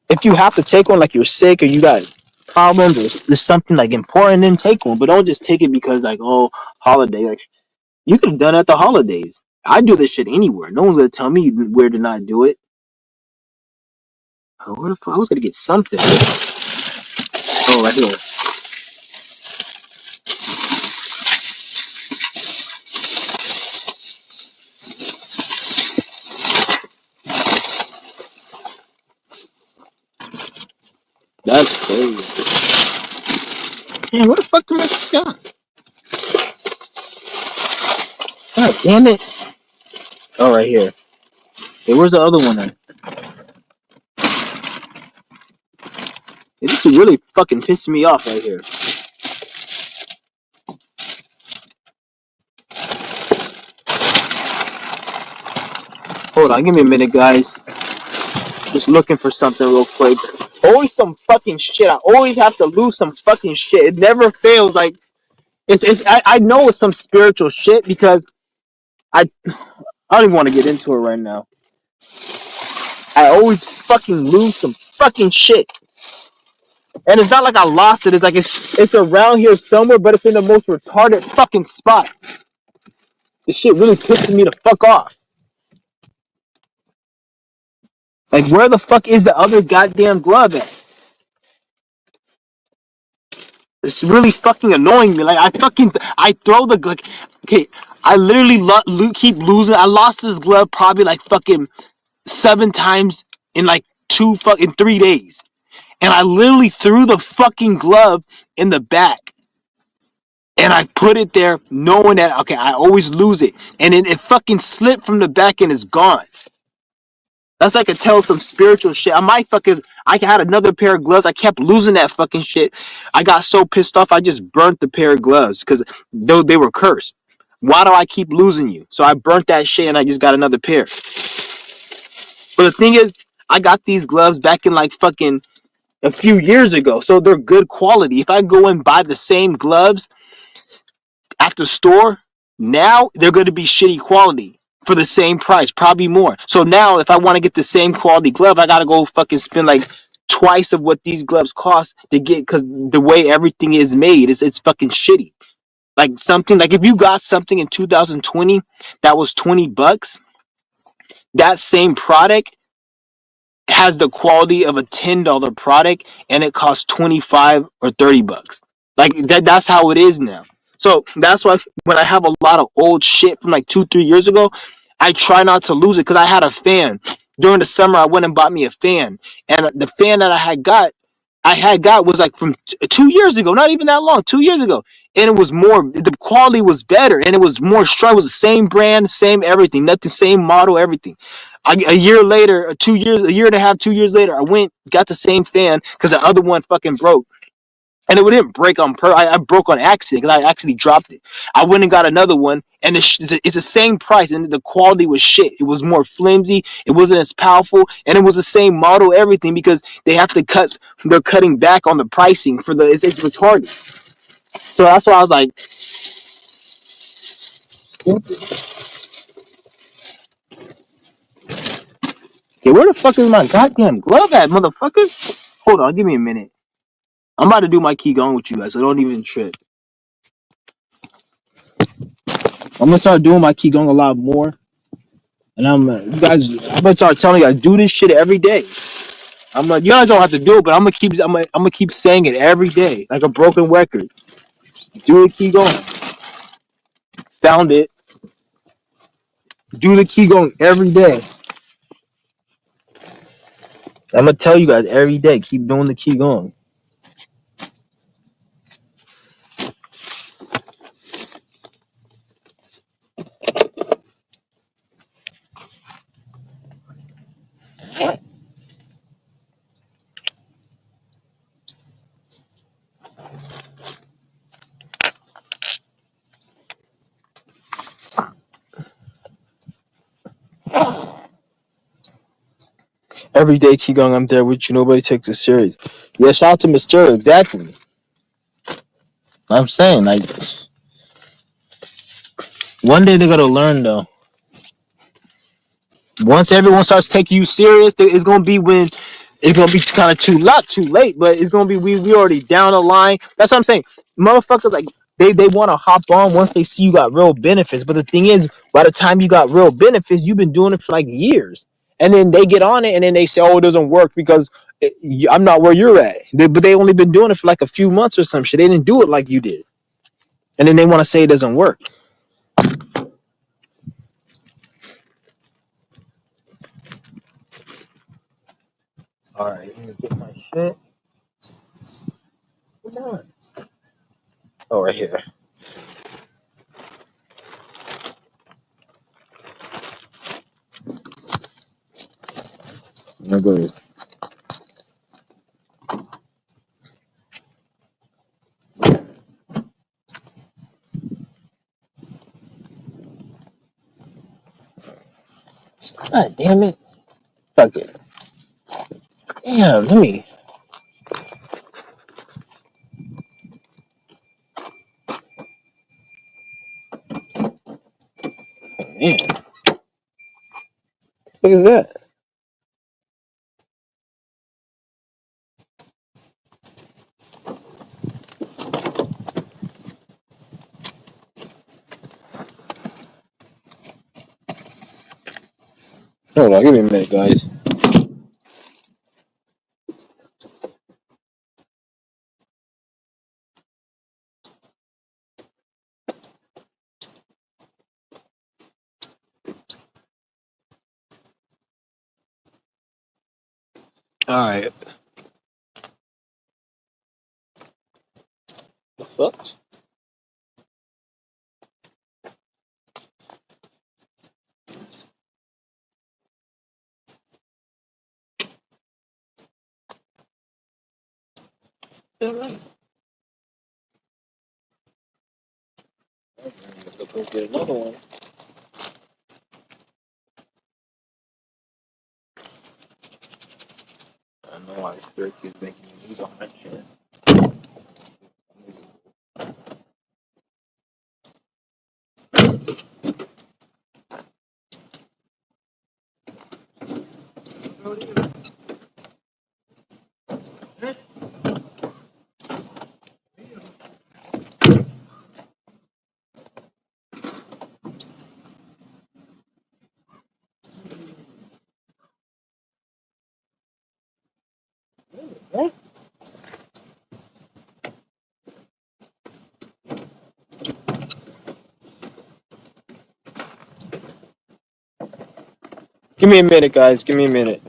if you have to take one, like you're sick or you got problems or there's something like important, then take one. But don't just take it because like oh holiday. Like you could have done it at the holidays. I do this shit anywhere. No one's gonna tell me where to not do it. Oh, what if I was gonna get something? Oh, right here. That's crazy. Man, what the fuck did I got? God damn it. Oh, right here. Hey, where's the other one at? Hey, this is really fucking pissing me off right here. Hold on, give me a minute, guys. Just looking for something real quick. Always some fucking shit. I always have to lose some fucking shit. It never fails. Like I know it's some spiritual shit because I don't even want to get into it right now. I always fucking lose some fucking shit. And it's not like I lost it. It's like it's around here somewhere, but it's in the most retarded fucking spot. This shit really pisses me the fuck off. Like, where the fuck is the other goddamn glove at? It's really fucking annoying me. Like, I throw the like, okay, I literally keep losing. I lost this glove probably like fucking 7 times in like 3 days, and I literally threw the fucking glove in the back. And I put it there knowing that, okay, I always lose it. And then it fucking slipped from the back and it's gone. That's like I tell some spiritual shit. I had another pair of gloves. I kept losing that fucking shit. I got so pissed off, I just burnt the pair of gloves because they were cursed. Why do I keep losing you? So I burnt that shit and I just got another pair. But the thing is, I got these gloves back in like fucking a few years ago. So they're good quality. If I go and buy the same gloves at the store, now they're going to be shitty quality for the same price, probably more. So now if I want to get the same quality glove, I got to go fucking spend like twice of what these gloves cost to get, because the way everything is made, it's fucking shitty. Like something like if you got something in 2020 that was $20, that same product has the quality of a $10 product and it costs 25 or $30. Like that's how it is now. So that's why when I have a lot of old shit from like 2-3 years ago, I try not to lose it because I had a fan. During the summer I went and bought me a fan. And the fan that I had got was like from 2 years ago, not even that long, 2 years ago. And it was more, the quality was better and it was more strong. It was the same brand, same everything, nothing, same model, everything. A year later, 2 years, a year and a half, 2 years later, I went, got the same fan because the other one fucking broke. And it didn't break on I broke on accident because I actually dropped it. I went and got another one, and it's the same price, and the quality was shit. It was more flimsy. It wasn't as powerful, and it was the same model, everything, because they have to cut. They're cutting back on the pricing for it's retarded. So that's why I was like, okay, where the fuck is my goddamn glove at, motherfucker? Hold on, give me a minute. I'm about to do my Qigong with you guys, so don't even trip. I'm gonna start doing my qigong a lot more, and you guys. I'm gonna start telling you, I do this shit every day. You guys don't have to do it, but I'm gonna keep saying it every day, like a broken record. Do the qigong. Found it. Do the qigong every day. I'm gonna tell you guys every day. Keep doing the qigong. Every day qigong, I'm there with you. Nobody takes it serious. Yeah, shout out to Mister. Exactly. I'm saying, like, one day they're gonna learn though. Once everyone starts taking you serious, it's gonna be when it's gonna be kind of too late, but it's gonna be we already down the line. That's what I'm saying. Motherfuckers like they want to hop on once they see you got real benefits. But the thing is, by the time you got real benefits, you've been doing it for like years, and then they get on it, and then they say, "Oh, it doesn't work because I'm not where you're at." But they only been doing it for like a few months or some shit. They didn't do it like you did, and then they want to say it doesn't work. All right, let me get my shit. What's on? Oh, right here. I'm gonna go. God damn it. Fuck it. Damn, let me. Man, what is that? Hold on, give me a minute, guys. Alright. The fuck? Alright. Let's go get another one. I know why Sturk is making me use on that shit. What? Give me a minute, guys. Give me a minute.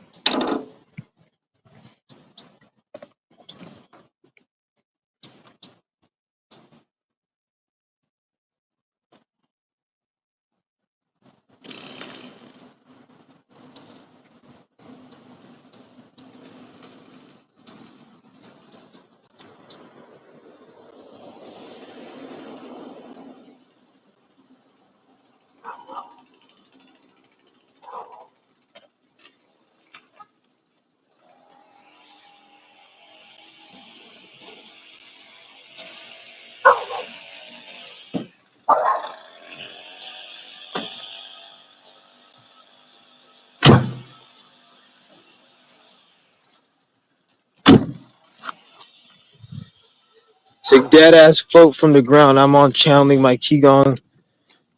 It's a dead ass float from the ground. I'm on channeling my Qigong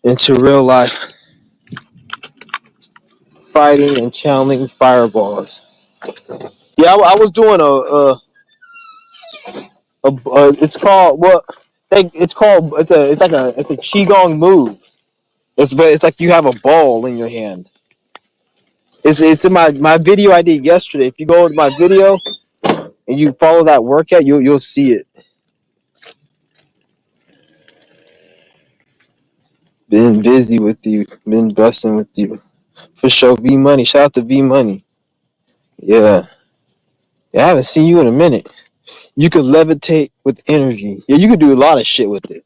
into real life fighting and channeling fireballs. Yeah, I was doing it's called what? It's called it's a qigong move. It's like you have a ball in your hand. It's in my video I did yesterday. If you go to my video and you follow that workout, you'll see it. Been busy with you. Been busting with you. For sure, V Money. Shout out to V Money. Yeah. Yeah, I haven't seen you in a minute. You could levitate with energy. Yeah, you could do a lot of shit with it.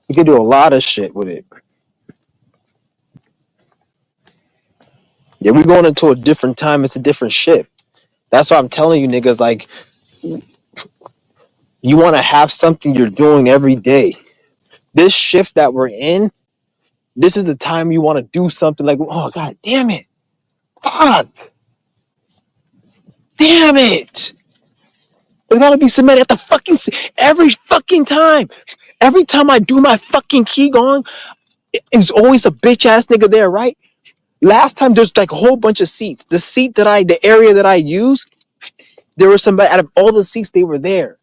You can do a lot of shit with it. Yeah, we're going into a different time. It's a different shift. That's why I'm telling you niggas, like, you want to have something you're doing every day. This shift that we're in, this is the time you want to do something like, oh, God damn it. Fuck. Damn it. There's got to be somebody at the fucking, every fucking time. Every time I do my fucking Qigong, there's always a bitch ass nigga there, right? Last time there's like a whole bunch of seats. The area that I use, there was somebody out of all the seats, they were there.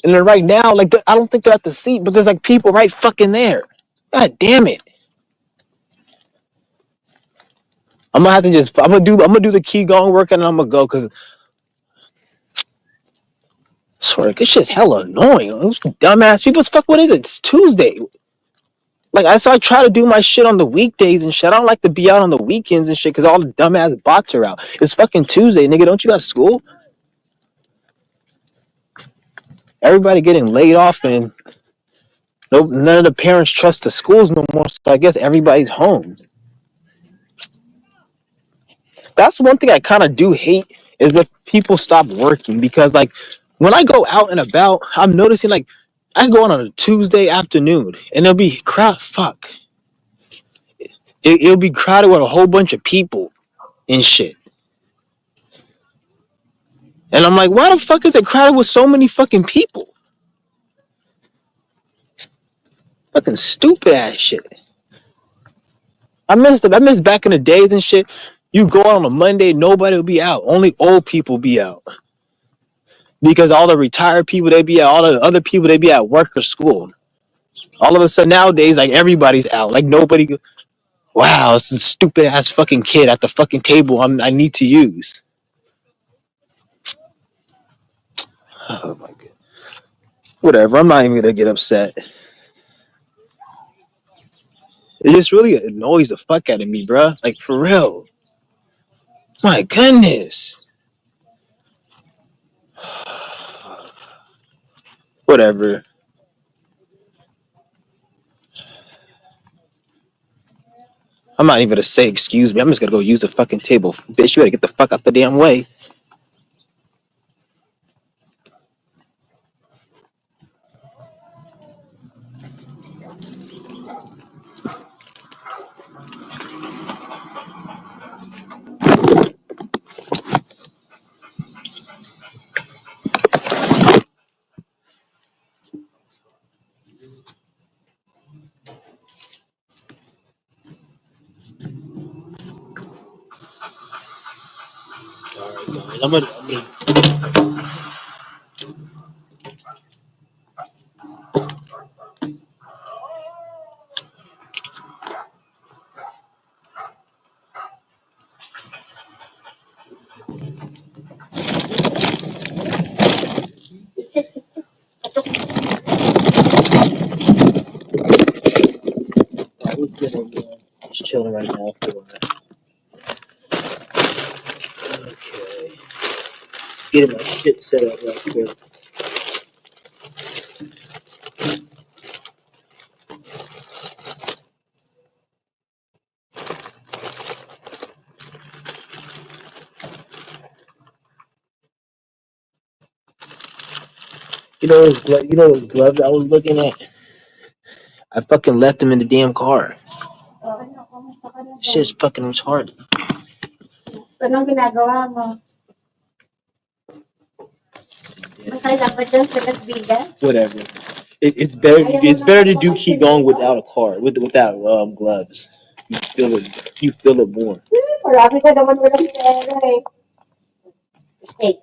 And then right now, like, I don't think they're at the seat, but there's like people right fucking there. God damn it. I'm gonna do the Qigong workout and I'm gonna go because I swear, this shit's hella annoying. Those dumbass people, what is it? It's Tuesday. Like, I try to do my shit on the weekdays and shit. I don't like to be out on the weekends and shit because all the dumbass bots are out. It's fucking Tuesday, nigga. Don't you got school? Everybody getting laid off and none of the parents trust the schools no more. So I guess everybody's home. That's one thing I kind of do hate is if people stop working because, like, when I go out and about, I'm noticing, like, I go on a Tuesday afternoon and there'll be crowd. Fuck. It'll be crowded with a whole bunch of people and shit. And I'm like, why the fuck is it crowded with so many fucking people? Fucking stupid ass shit. I miss back in the days and shit. You go out on a Monday, nobody will be out. Only old people be out. Because all the retired people, they be out. All the other people, they be at work or school. All of a sudden nowadays, like, everybody's out. Like, nobody. Wow, it's a stupid ass fucking kid at the fucking table I need to use. Oh my god. Whatever. I'm not even gonna get upset. It just really annoys the fuck out of me, bruh. Like, for real. My goodness. Whatever. I'm not even gonna say excuse me. I'm just gonna go use the fucking table. Bitch, you better get the fuck out the damn way. Alright, guys. I'm gonna I was gonna just chilling right now for okay. Just getting my shit set up right quick. Those gloves I was looking at? I fucking left them in the damn car. Shit's fucking retarded. Anong ginagawa mo? Yeah. Okay lang ba dyan sa nagbigan? Whatever. It's better. It's better to do qigong without a car, without gloves. You feel it. You feel it more. Marami ka naman walang pera eh. Eh,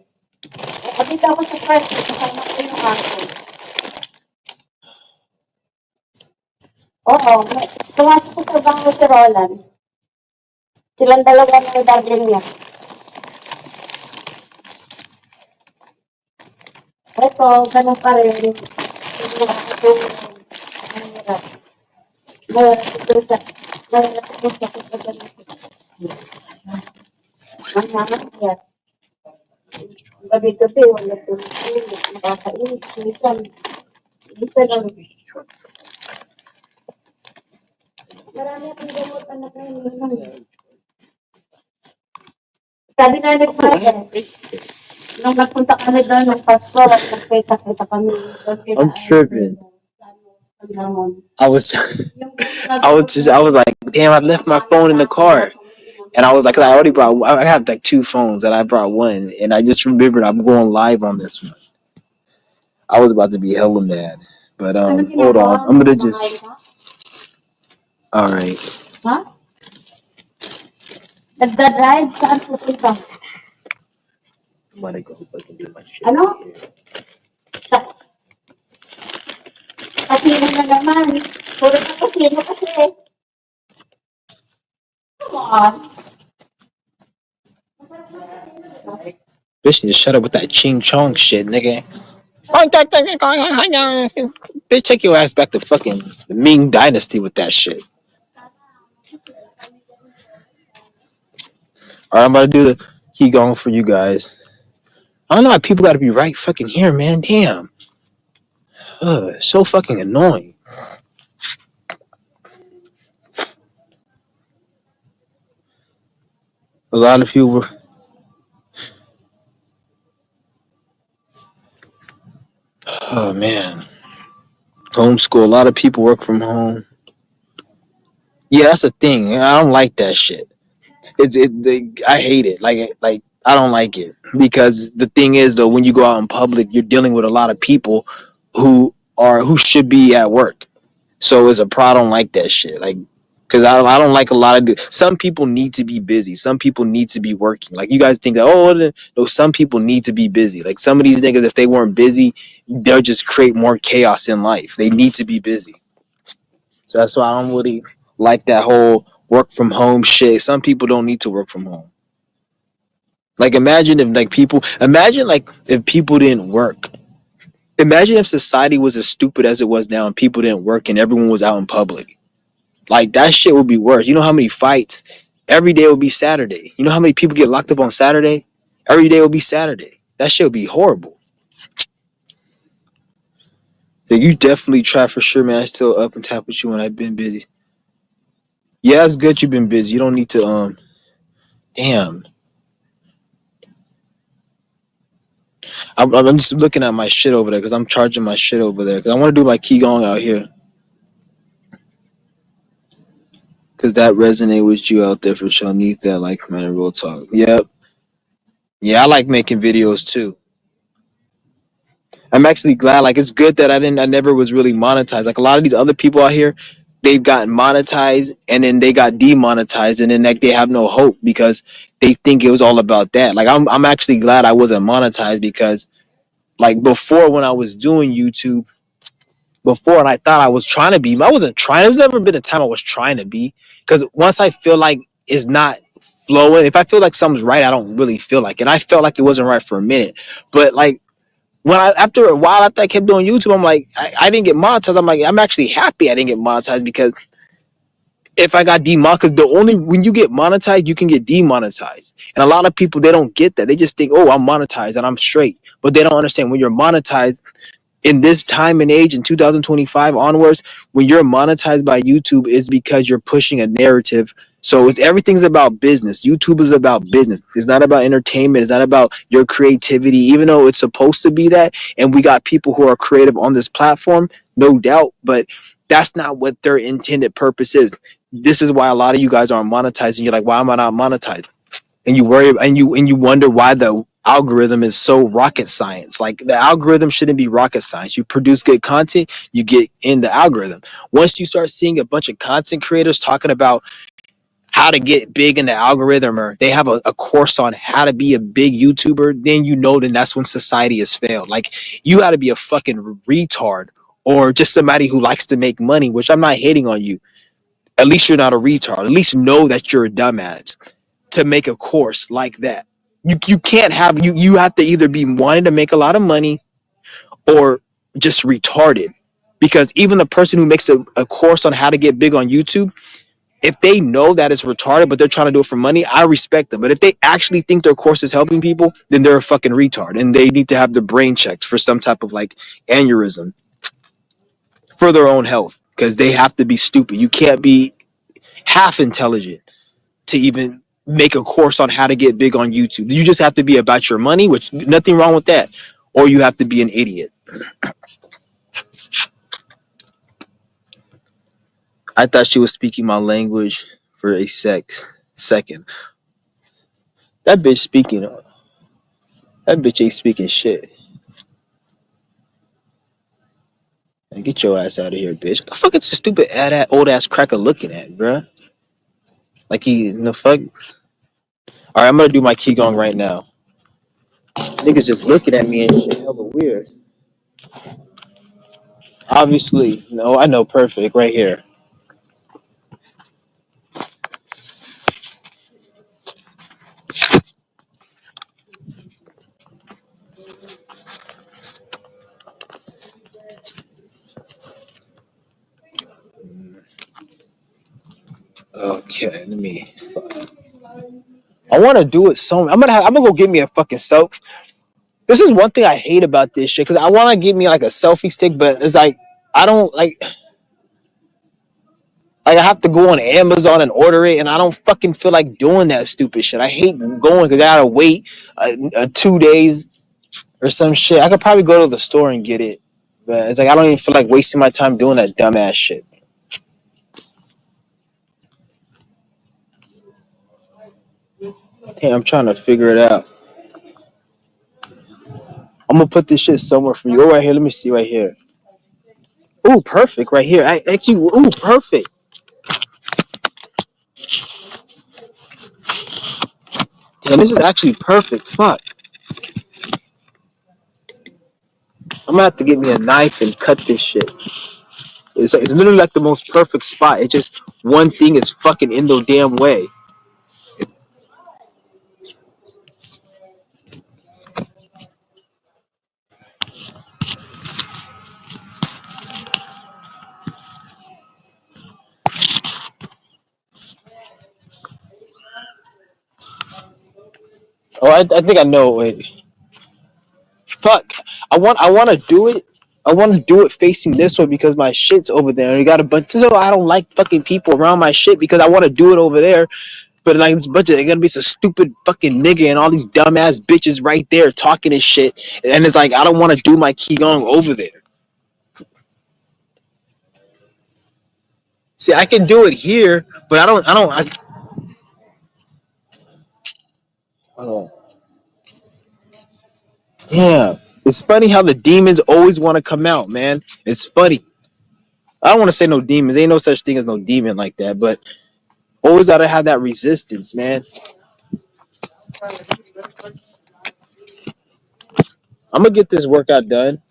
kapit ako sa press, kasama ko yung ako. Oo, pumasok ko sa bahay si Roland. Silang dalawa na may darling niya. Ito, ganun pa rin. Hindi ako tulong. Ang hirap. Mahirap ito sa sakit na ganun. Ang nangyayat. Gabi kasi, wala tulong. Nakakainis. Minsan lang. Marami akong gamot na nakainin. Sabi nga ni Maya, nung nagpunta kami doon ng Pasko, nagkita kami. I'm tripping. I was like, damn, I left my phone in the car. And I was like, 'cause I have like two phones and I brought one. And I just remembered I'm going live on this one. I was about to be hella mad. But hold on. I'm gonna just. Alright. Huh? Nagda-drive saan pupunta? I'm gonna go fucking do my shit. Ano? Kasino na naman. Puro na kasino kasi. Come on. Bitch, just shut up with that ching chong shit, nigga. Bitch, take your ass back to fucking the Ming Dynasty with that shit. Alright, I'm about to do the qigong for you guys. I don't know why people gotta be right fucking here, man. Damn. It's so fucking annoying. A lot of people. Oh man. Homeschool. A lot of people work from home. Yeah, that's the thing. I don't like that shit. I hate it. Like I don't like it because the thing is though, when you go out in public, you're dealing with a lot of people who should be at work. So it's a problem. I don't like that shit. Like, cause I don't like a lot of some people need to be busy. Some people need to be working. Like you guys think that no, some people need to be busy. Like some of these niggas, if they weren't busy, they'll just create more chaos in life. They need to be busy. So that's why I don't really like that whole work from home shit. Some people don't need to work from home. Like imagine if people didn't work. Imagine if society was as stupid as it was now and people didn't work and everyone was out in public. Like that shit would be worse. You know how many fights? Every day would be Saturday. You know how many people get locked up on Saturday? Every day would be Saturday. That shit would be horrible. Yeah, you definitely try for sure, man. I still up and tap with you when I've been busy. Yeah, it's good you've been busy. You don't need to damn. I'm just looking at my shit over there because I'm charging my shit over there because I want to do my qigong out here because that resonate with you out there for sure. Need that like man, real talk. Yep. Yeah, I like making videos too. I'm actually glad. Like it's good that I never was really monetized. Like a lot of these other people out here, they've gotten monetized and then they got demonetized and then like they have no hope because they think it was all about that. Like I'm actually glad I wasn't monetized because like before when I was doing YouTube before and I thought I was trying to be, I wasn't trying. There's never been a time I was trying to be because once I feel like it's not flowing, if I feel like something's right, I don't really feel like it. I felt like it wasn't right for a minute, but like after a while after I kept doing YouTube, I'm like I didn't get monetized. I'm like I'm actually happy I didn't get monetized because if I got demonetized, because when you get monetized, you can get demonetized, and a lot of people they don't get that. They just think, oh, I'm monetized and I'm straight, but they don't understand when you're monetized in this time and age in 2025 onwards, when you're monetized by YouTube, is because you're pushing a narrative. So everything's about business. YouTube is about business. It's not about entertainment. It's not about your creativity, even though it's supposed to be that. And we got people who are creative on this platform, no doubt, but that's not what their intended purpose is. This is why a lot of you guys aren't monetized, and you're like, why am I not monetized? And you worry and you wonder why the algorithm is so rocket science. Like the algorithm shouldn't be rocket science. You produce good content, you get in the algorithm. Once you start seeing a bunch of content creators talking about how to get big in the algorithm, or they have a course on how to be a big YouTuber, then then that's when society has failed. Like you got to be a fucking retard or just somebody who likes to make money, which I'm not hating on you. At least you're not a retard. At least know that you're a dumbass to make a course like that. You can't have you have to either be wanting to make a lot of money or just retarded. Because even the person who makes a course on how to get big on YouTube, if they know that it's retarded, but they're trying to do it for money, I respect them. But if they actually think their course is helping people, then they're a fucking retard. And they need to have their brain checked for some type of like aneurysm for their own health. Because they have to be stupid. You can't be half intelligent to even make a course on how to get big on YouTube. You just have to be about your money, which nothing wrong with that. Or you have to be an idiot. I thought she was speaking my language for a second. That bitch speaking. That bitch ain't speaking shit. Man, get your ass out of here, bitch. What the fuck is this stupid old ass cracker looking at, bruh? Like he in the fuck. All right, I'm gonna do my qigong right now. Niggas just looking at me and shit, hella weird. Obviously, no, I know perfect right here. Okay, let me. I want to do it so. I'm gonna go get me a fucking self. This is one thing I hate about this shit because I want to get me like a selfie stick, but it's like I don't like I have to go on Amazon and order it, and I don't fucking feel like doing that stupid shit. I hate going because I gotta wait 2 days or some shit. I could probably go to the store and get it, but it's like I don't even feel like wasting my time doing that dumbass shit. Hey, I'm trying to figure it out. I'm gonna put this shit somewhere for you. Oh, right here. Let me see right here. Ooh, perfect right here. I actually, ooh, perfect. Damn, this is actually perfect. Fuck. I'm gonna have to get me a knife and cut this shit. It's literally like the most perfect spot. It's just one thing is fucking in the damn way. Oh, I think I know. Wait, fuck. I want to do it. I want to do it facing this way because my shit's over there. And you got a bunch. So I don't like fucking people around my shit because I want to do it over there. But like this bunch of, it gotta be some stupid fucking nigga and all these dumbass bitches right there talking and shit. And it's like I don't want to do my qigong over there. See, I can do it here, but I don't. Yeah, it's funny how the demons always want to come out, man. It's funny. I don't want to say no demons. Ain't no such thing as no demon like that, but always gotta have that resistance, man. I'm gonna get this workout done.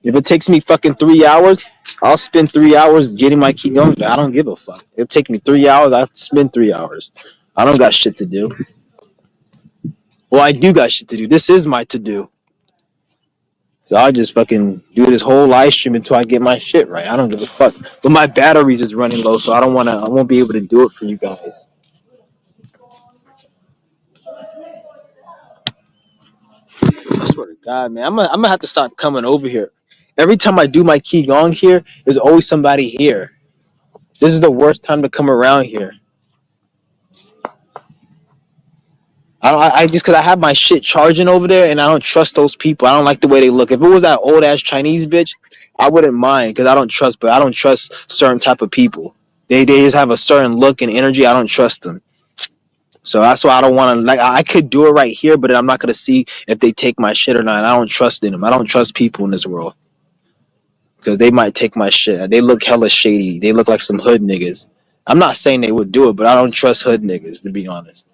If it takes me fucking 3 hours, I'll spend 3 hours getting my key going. I don't give a fuck. It'll take me 3 hours. I'll spend 3 hours. I don't got shit to do. Well, I do got shit to do. This is my to do. So I'll just fucking do this whole live stream until I get my shit right. I don't give a fuck. But my batteries is running low, so I won't be able to do it for you guys. I swear to God, man. I'm gonna have to stop coming over here. Every time I do my qigong here, there's always somebody here. This is the worst time to come around here. I just because I have my shit charging over there, and I don't trust those people. I don't like the way they look. If it was that old ass Chinese bitch, I wouldn't mind because I don't trust. But I don't trust certain type of people. They just have a certain look and energy. I don't trust them. So that's why I don't want to, like, I could do it right here, but I'm not gonna see if they take my shit or not. I don't trust in them. I don't trust people in this world because they might take my shit. They look hella shady. They look like some hood niggas. I'm not saying they would do it, but I don't trust hood niggas, to be honest.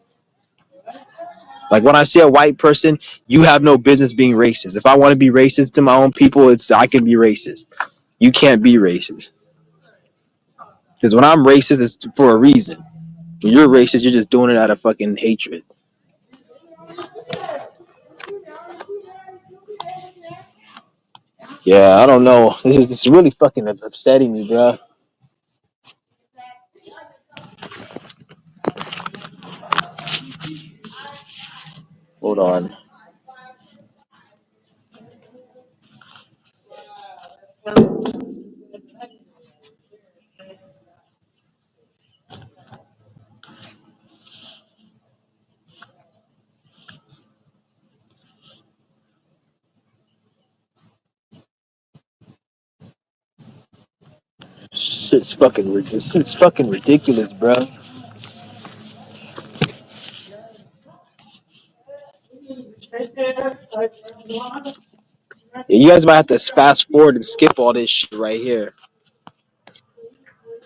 Like when I see a white person, you have no business being racist. If I want to be racist to my own people, it's I can be racist. You can't be racist because when I'm racist, it's for a reason. When you're racist, you're just doing it out of fucking hatred. Yeah, I don't know. This is really fucking upsetting me, bro. Hold on. Shit's fucking ridiculous, bro. Yeah, you guys might have to fast forward and skip all this shit right here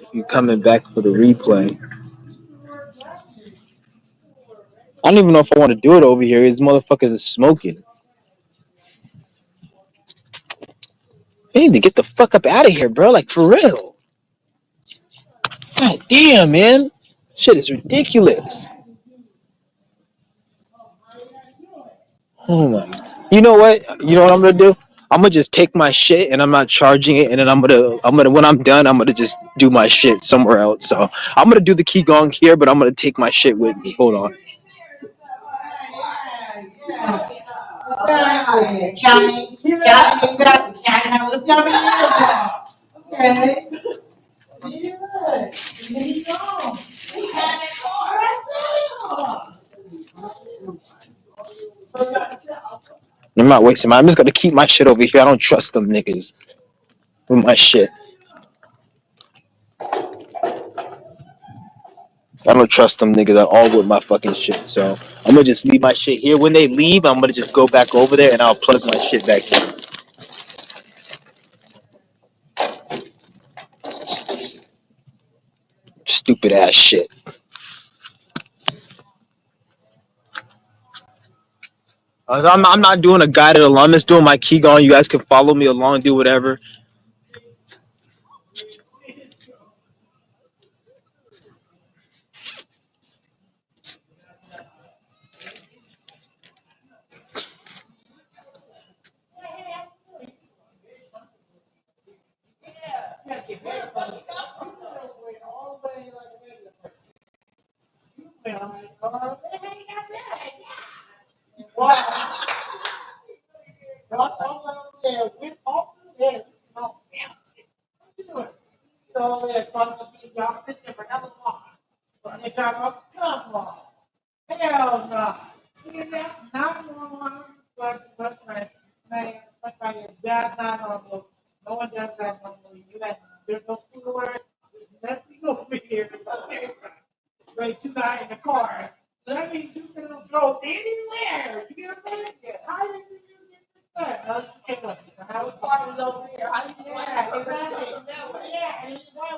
if you coming back for the replay. I don't even know if I want to do it over here. These motherfuckers are smoking. I need to get the fuck up out of here, bro. Like for real. God damn, man. Shit is ridiculous. Oh my. You know what? You know what I'm gonna do? I'm gonna just take my shit and I'm not charging it, and then I'm gonna when I'm done, I'm gonna just do my shit somewhere else. So I'm gonna do the Qigong here, but I'm gonna take my shit with me. Hold on. I'm not wasting my. I'm just gonna keep my shit over here. I don't trust them niggas with my shit. I don't trust them niggas at all with my fucking shit. So I'm gonna just leave my shit here. When they leave, I'm gonna just go back over there and I'll plug my shit back in. Stupid ass shit. I'm not doing a guided alum. I'm just doing my Qigong. You guys can follow me along, do whatever.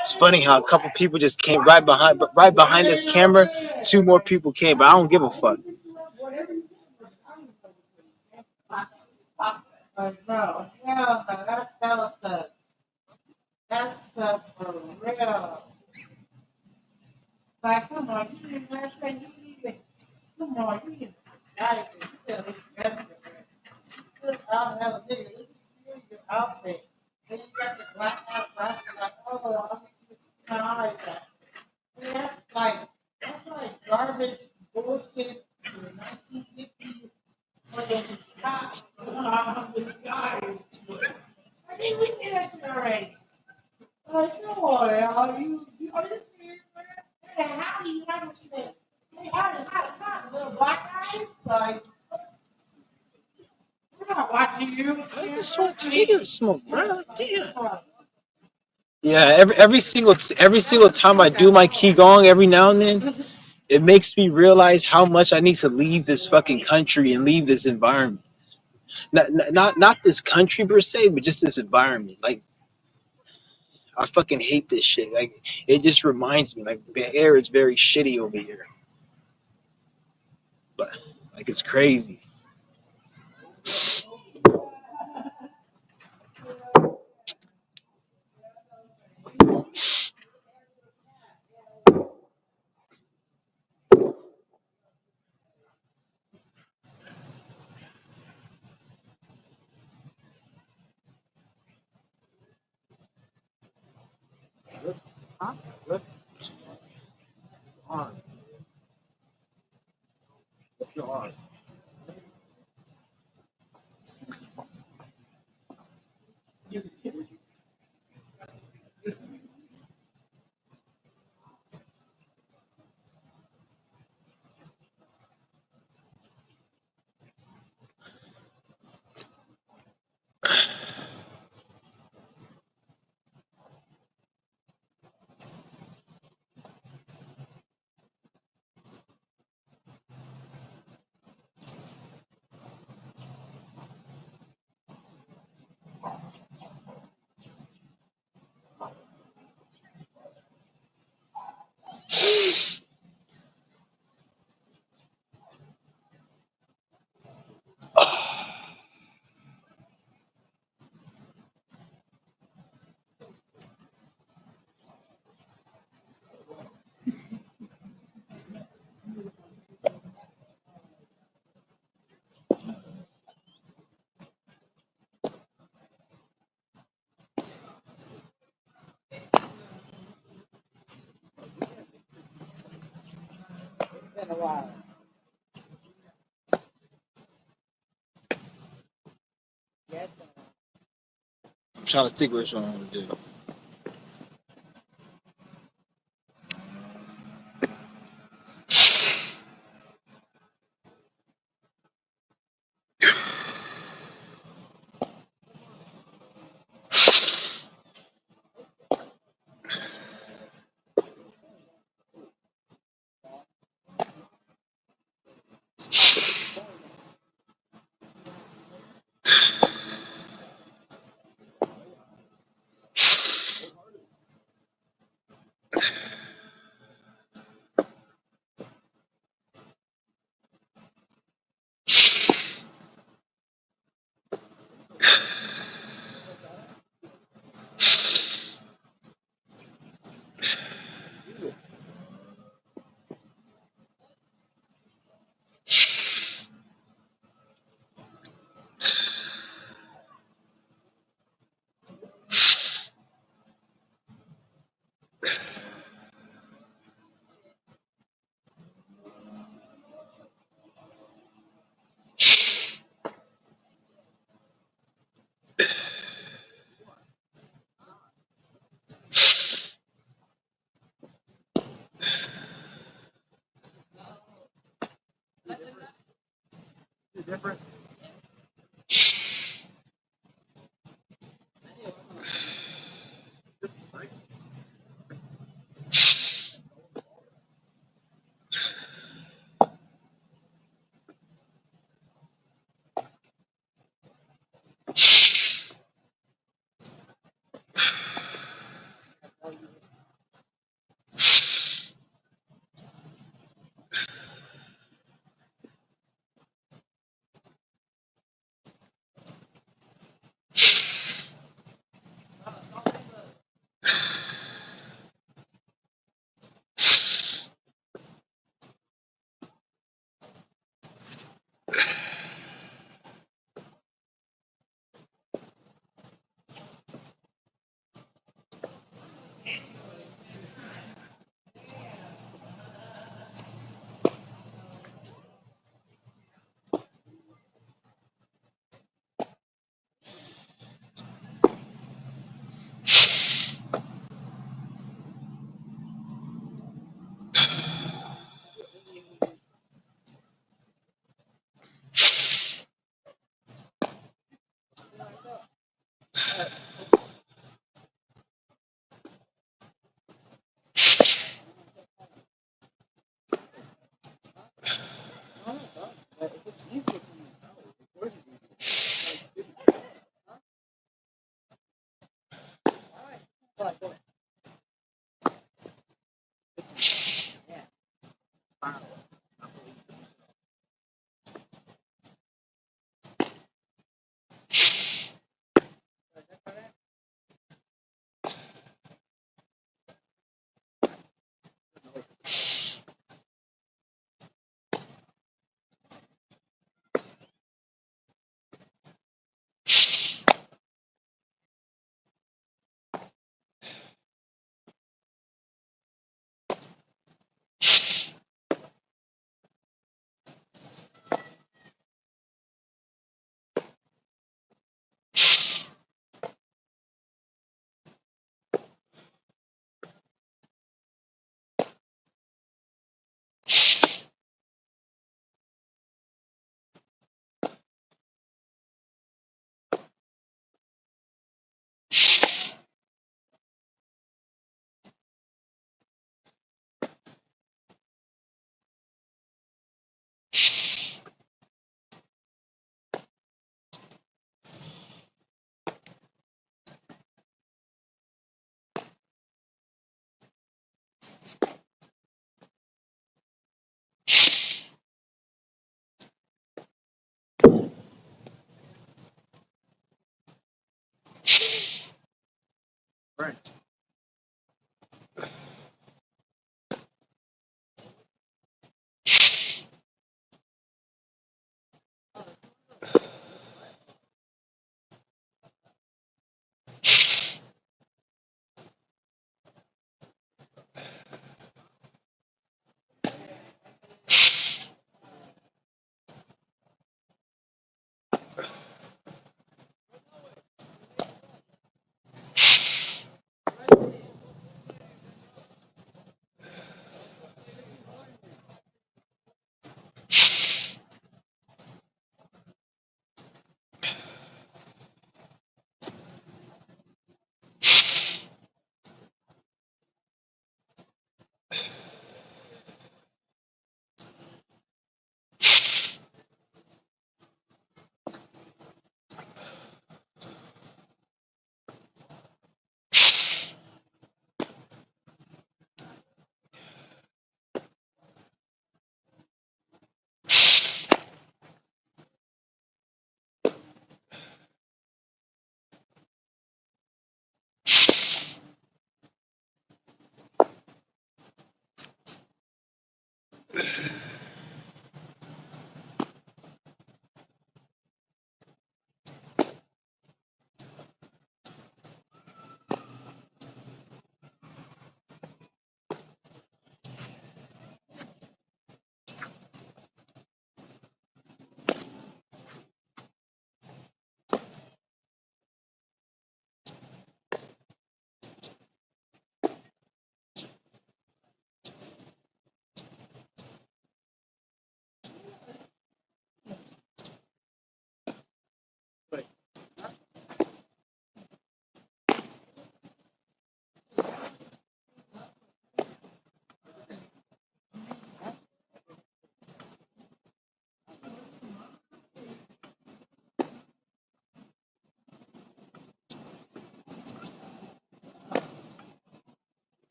It's funny how a couple people just came right behind this camera. Two more people came, but I don't give a fuck. Cigarette smoke, bro. Damn. Yeah, every single time I do my qigong, every now and then, it makes me realize how much I need to leave this fucking country and leave this environment. Not this country per se, but just this environment. Like I fucking hate this shit. Like it just reminds me, like the air is very shitty over here. But like it's crazy. I'm trying to think which one I want to do.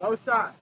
No shot.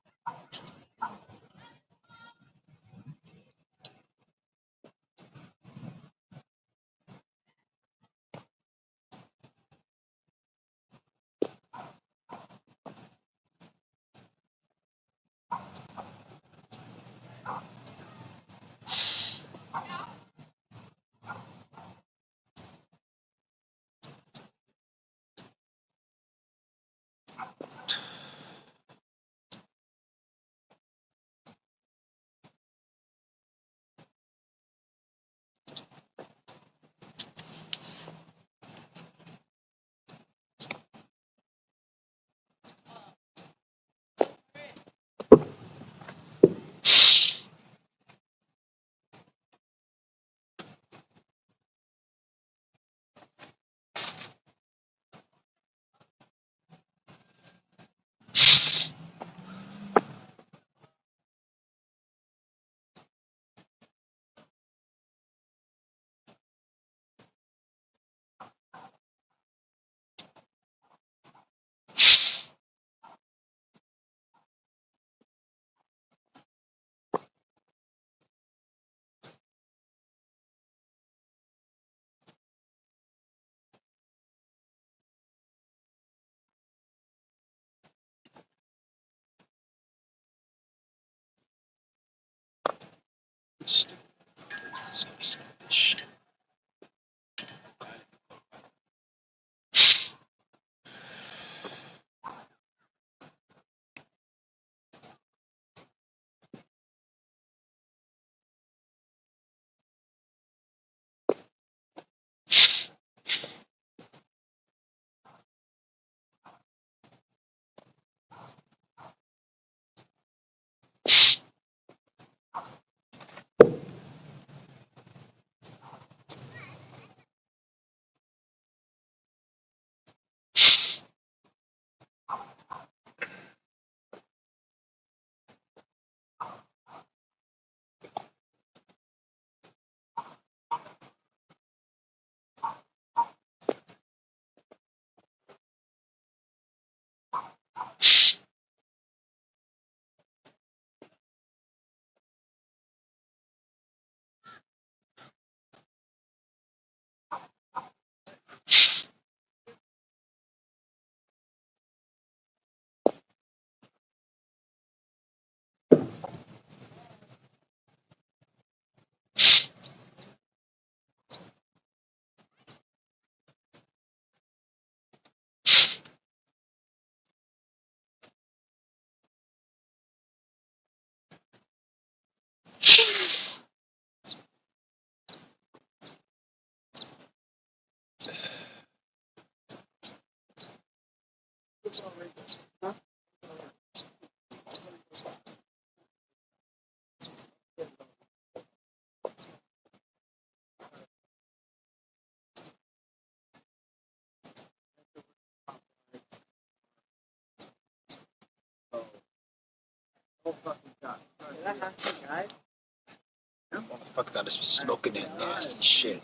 Motherfucker got us smoking that nasty shit.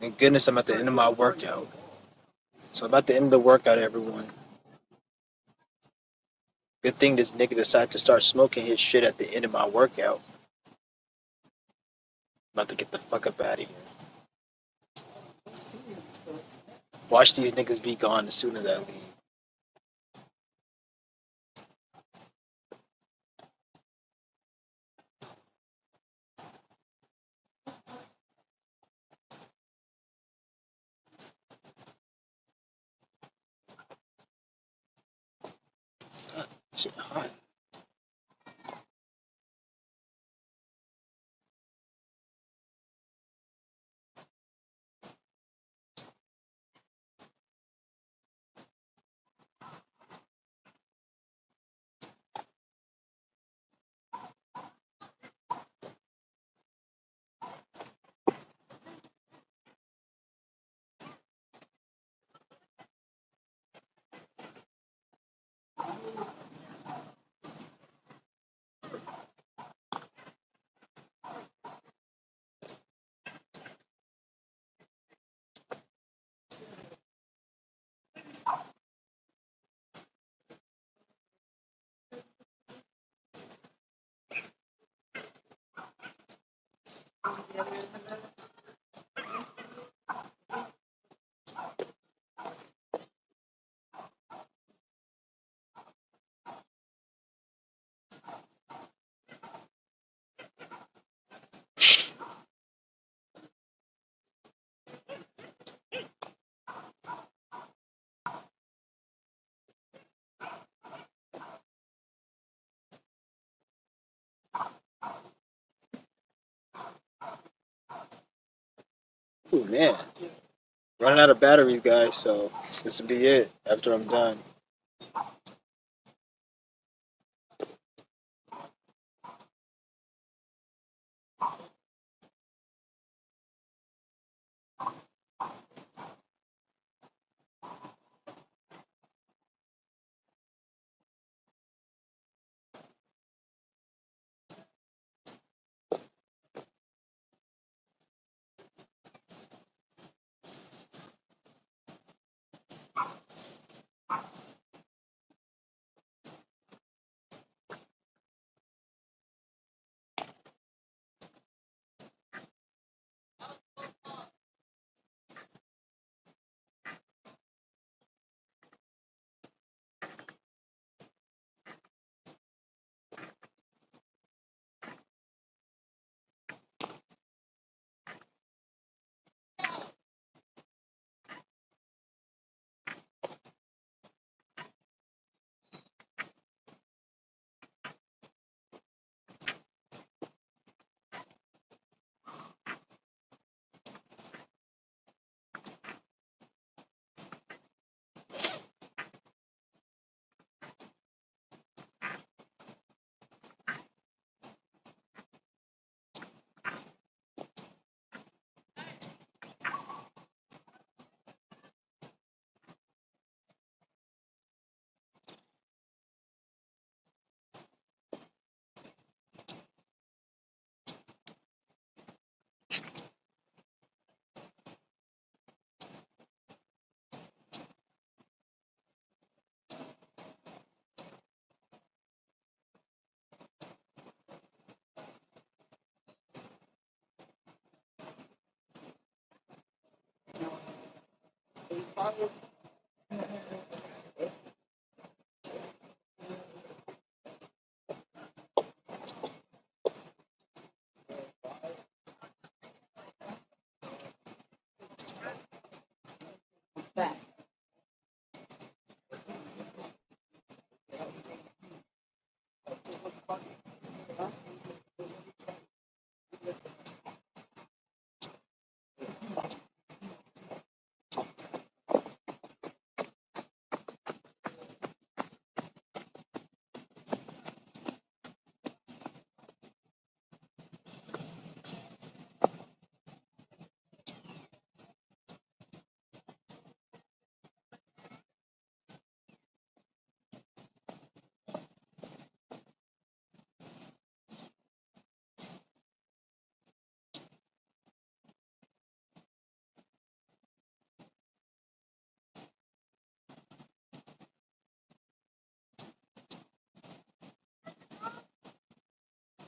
Thank goodness I'm at the end of my workout. So I'm at the end of the workout, everyone. Good thing this nigga decided to start smoking his shit at the end of my workout. About to get the fuck up out of here. Watch these niggas be gone as soon as I leave. Shit hot. Ooh, man. Running out of batteries, guys, so this will be it after I'm done.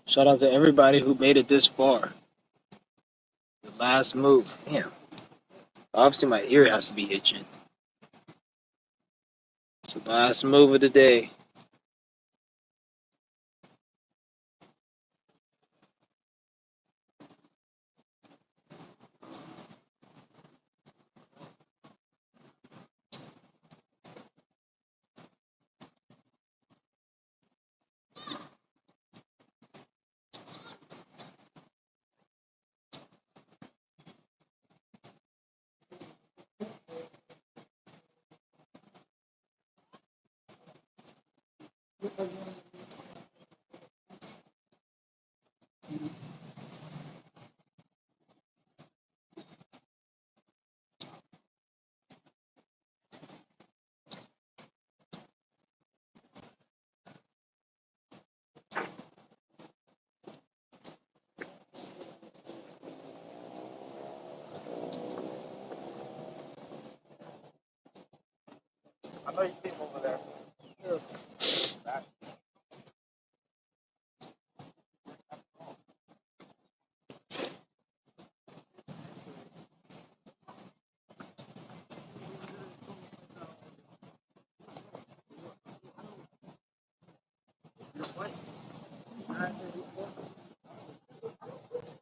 Shout out to everybody who made it this far. The last move. Damn. Obviously, my ear has to be itching. It's the last move of the day.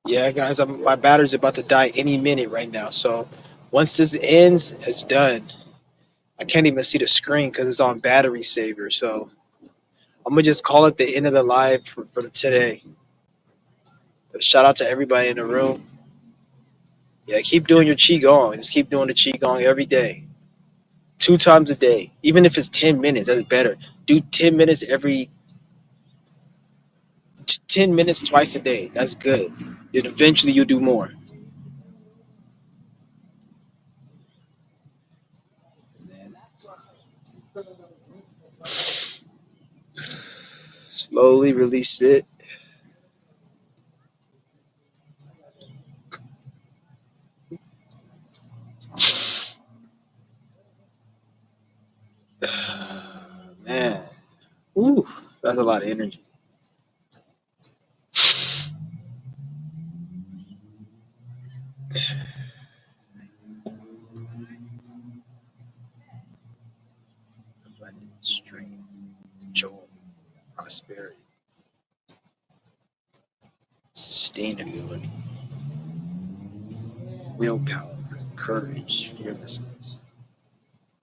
Yeah, guys, my battery's about to die any minute right now. So once this ends, it's done. I can't even see the screen because it's on battery saver. So I'm gonna just call it the end of the live for today. But shout out to everybody in the room. Yeah, keep doing your qigong. Just keep doing the qigong every day, 2 times a day. Even if it's 10 minutes, that's better. Do 10 minutes 10 minutes twice a day. That's good. Then eventually you'll do more. And then slowly release it. Man, ooh, that's a lot of energy. Abundance, strength, joy, prosperity, sustainability, willpower, courage, fearlessness,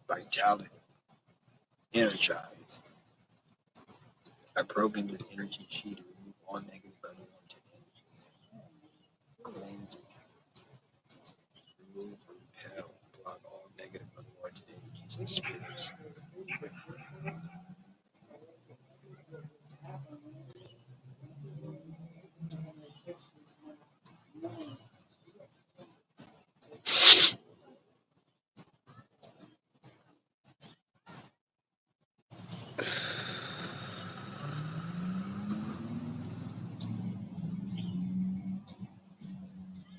vitality, energize. I program the energy chi to remove all negative unwanted energies, cleanse, remove, repel, block all negative unwanted energies and spirits.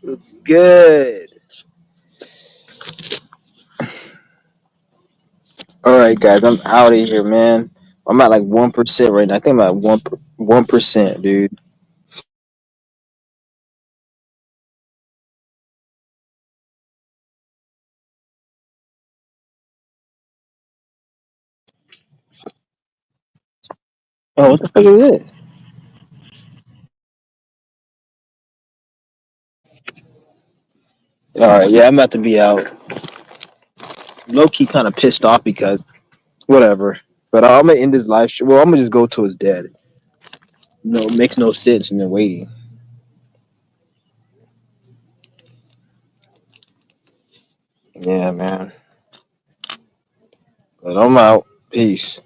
It's good. All right, guys, I'm out of here, man. I'm at like 1% right now. I think I'm at 1%, dude. Oh, what the fuck is this? All right, yeah, I'm about to be out. Low key, kind of pissed off because whatever. But I'm gonna end this live show. Well, I'm gonna just go to his dead. No, it makes no sense, and then waiting. Yeah, man. But I'm out. Peace.